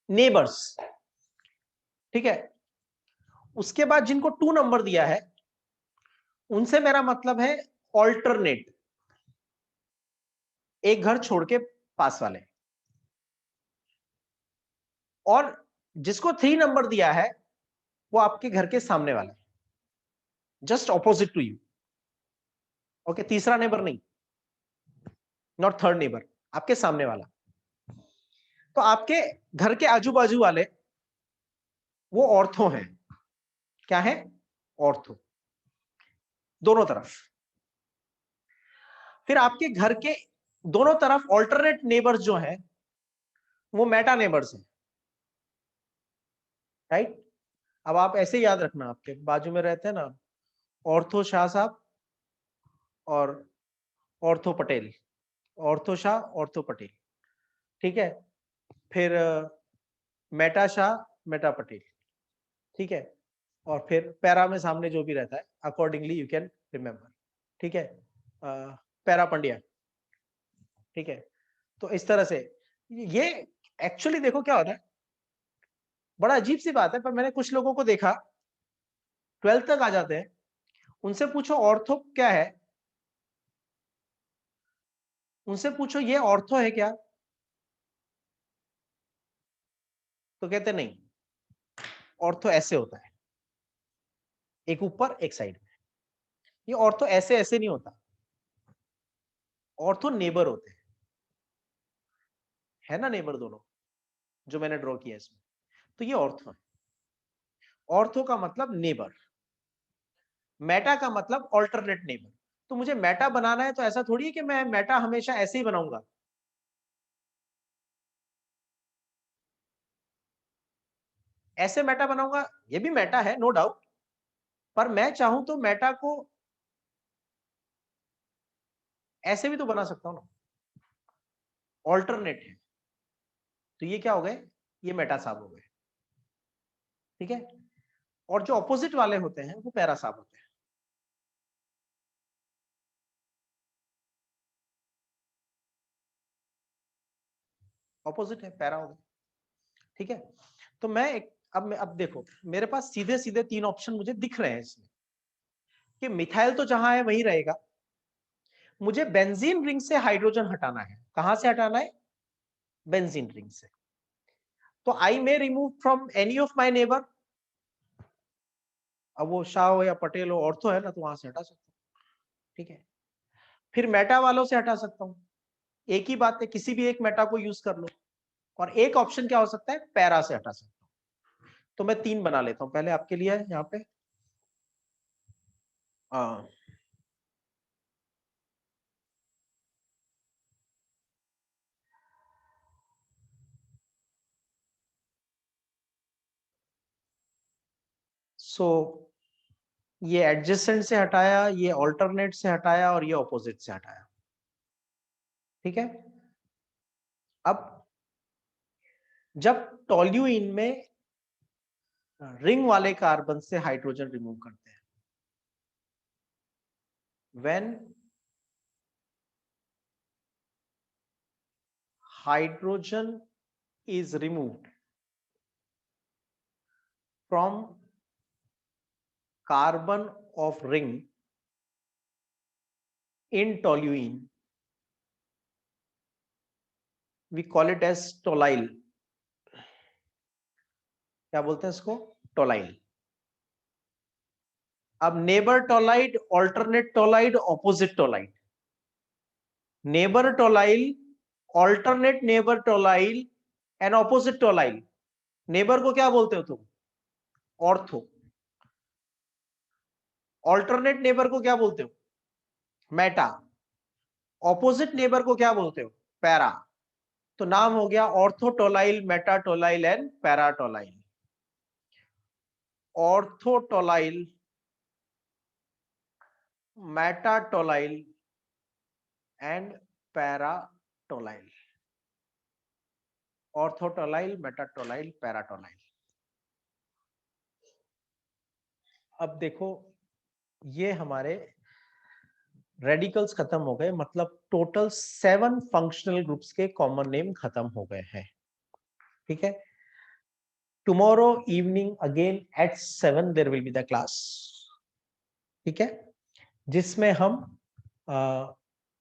नेबर्स। ठीक है, उसके बाद जिनको 2 नंबर दिया है उनसे मेरा मतलब है ऑल्टरनेट, एक घर छोड़ के पास वाले। और जिसको 3 नंबर दिया है वो आपके घर के सामने वाला, just opposite to you. Okay, तीसरा नेबर नहीं, नॉट थर्ड नेबर, आपके सामने वाला। तो आपके घर के आजू बाजू वाले वो ऑर्थो हैं। क्या है? ऑर्थो, दोनों तरफ। फिर आपके घर के दोनों तरफ ऑल्टरनेट नेबर्स जो हैं वो मेटा नेबर्स हैं, राइट? अब आप ऐसे याद रखना, आपके बाजू में रहते हैं ना ऑर्थो शाह साहब और ortho Patel, ortho Shah, ortho Patel. ठीक है, फिर मेटा शाह, मेटा पटेल। ठीक है, और फिर पैरा में सामने जो भी रहता है अकॉर्डिंगली यू कैन रिमेम्बर। ठीक है, पैरा पंड्या। ठीक है, तो इस तरह से ये एक्चुअली देखो क्या होता है, बड़ा अजीब सी बात है, पर मैंने कुछ लोगों को देखा 12th तक आ जाते हैं, उनसे पूछो ऑर्थो क्या है, उनसे पूछो ये ऑर्थो है क्या, तो कहते नहीं, ऑर्थो ऐसे होता है, एक ऊपर एक साइड में। ये ऑर्थो ऐसे ऐसे नहीं होता, ऑर्थो नेबर होते हैं, है ना नेबर दोनों जो मैंने ड्रॉ किया इसमें, तो ये ऑर्थो है। ऑर्थो का मतलब नेबर, मेटा का मतलब ऑल्टरनेट नेबर। तो मुझे मेटा बनाना है तो ऐसा थोड़ी है कि मैं मेटा हमेशा ऐसे ही बनाऊंगा। ऐसे मेटा बनाऊंगा, ये भी मेटा है नो डाउट, पर मैं चाहूं तो मेटा को ऐसे भी तो बना सकता हूं ना, ऑल्टरनेट है। तो ये क्या हो गए? ये मेटा साहब हो गए। ठीक है, और जो ऑपोजिट वाले होते हैं वो पैरा साहब होते हैं। ऑपोजिट है, पैरा हो गए। ठीक है, तो मैं एक, अब देखो मेरे पास सीधे सीधे 3 ऑप्शन मुझे दिख रहे हैं इसमें, कि मिथाइल तो जहां है वहीं रहेगा, मुझे बेंजीन रिंग से हाइड्रोजन हटाना है। कहां से हटाना है? बेंजीन रिंग से। तो I may remove from any of my neighbour, अब वो शाह हो या पटेल हो, ऑर्थो है ना, तो वहां से हटा सकता हूं। ठीक है, फिर मेटा वालों से हटा सकता हूं, एक ही बात है, किसी भी एक मेटा को यूज कर लो। और एक ऑप्शन क्या हो सकता है? पैरा से हटा सकता हूं। तो मैं 3 बना लेता हूं, पहले आपके लिए यहाँ पे सो ये एडजेसेंट से हटाया, ये ऑल्टरनेट से हटाया और ये ऑपोजिट से हटाया। ठीक है, अब जब टोल्यूइन में रिंग वाले कार्बन से हाइड्रोजन रिमूव करते हैं, when hydrogen is removed from carbon of ring in toluene, we call it as toluene. क्या बोलते हैं इसको? टोलाइल. अब neighbour tolyl, alternate tolyl, opposite tolyl. Neighbour tolyl, alternate neighbour tolyl and opposite tolyl. Neighbour को क्या बोलते हो तुम? ऑर्थो. ऑल्टरनेट नेबर को क्या बोलते हो? मेटा. ऑपोजिट नेबर को क्या बोलते हो? पैरा. तो नाम हो गया ऑर्थोटोलाइल, मेटाटोलाइल एंड पैराटोलाइल. ऑर्थोटोलाइल, मेटाटोलाइल एंड पैराटोलाइल. ऑर्थोटोलाइल, मेटाटोलाइल, पैराटोलाइल. अब देखो ये हमारे रेडिकल्स खत्म हो गए, मतलब टोटल 7 फंक्शनल ग्रुप्स के कॉमन नेम खत्म हो गए हैं. ठीक है. Tomorrow evening again at 7 there will be the class. ठीक है, जिसमें हम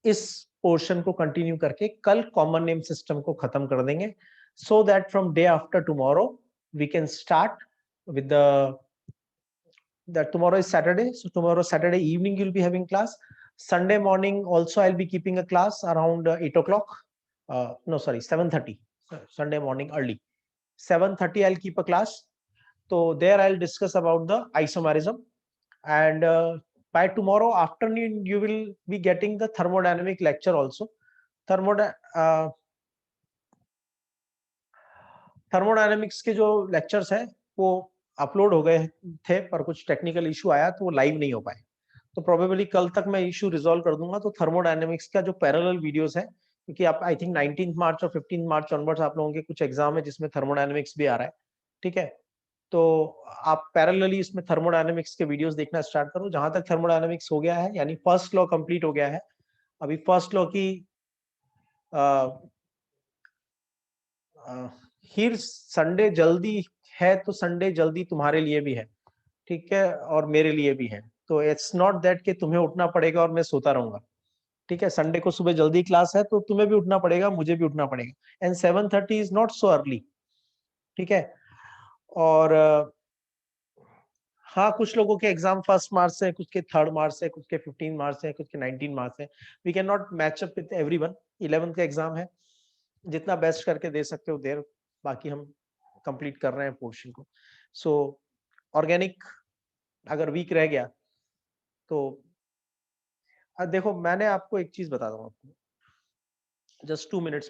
इस पोर्शन को कंटिन्यू करके कल कॉमन नेम सिस्टम को खत्म कर देंगे, so that from day after tomorrow we can start with that tomorrow is Saturday, so tomorrow Saturday evening you'll be having class. Sunday morning also I'll be keeping a class around 8 o'clock. No, sorry, 7:30. Sunday morning early 7:30 I'll keep a class. So there I'll discuss about the isomerism, and by tomorrow afternoon you will be getting the thermodynamic lecture also. Thermodynamics के जो lectures है वो upload हो गए थे, पर कुछ technical issue आया तो वो लाइव नहीं हो पाए. तो प्रोबेबली कल तक मैं इशू रिजॉल्व कर दूंगा. तो थर्मोडायनेमिक्स का जो पैरेलल वीडियोस है, क्योंकि आप आई थिंक 19 मार्च और 15 मार्च ऑनवर्ड्स आप लोगों के कुछ एग्जाम है जिसमें थर्मोडायनेमिक्स भी आ रहा है. ठीक है, तो आप पैरेलली इसमें थर्मोडायनेमिक्स के वीडियोस देखना स्टार्ट करो. जहां तक थर्मोडायनेमिक्स हो गया है, यानी फर्स्ट लॉ कंप्लीट हो गया है. अभी फर्स्ट लॉ की हियर संडे जल्दी है, तो संडे जल्दी तुम्हारे लिए भी है. ठीक है, और मेरे लिए भी है. तो इट्स नॉट दैट कि तुम्हें उठना पड़ेगा और मैं सोता रहूंगा. ठीक है, संडे को सुबह जल्दी क्लास है तो तुम्हें भी उठना पड़ेगा, मुझे भी उठना पड़ेगा. And 7:30 is not so early. ठीक है, और हाँ, कुछ लोगों के एग्जाम 1 मार्च से, कुछ के 3 मार्च से, कुछ के 15 मार्च से, कुछ के 19 मार्च से. We can not match up with everyone. 11th का एग्जाम है, जितना बेस्ट करके दे सकते हो देर. बाकी हम कंप्लीट कर रहे हैं पोर्शन को. सो ऑर्गेनिक अगर वीक रह गया तो देखो, मैंने आपको एक चीज बता दूं आपको, जस्ट 2 मिनट्स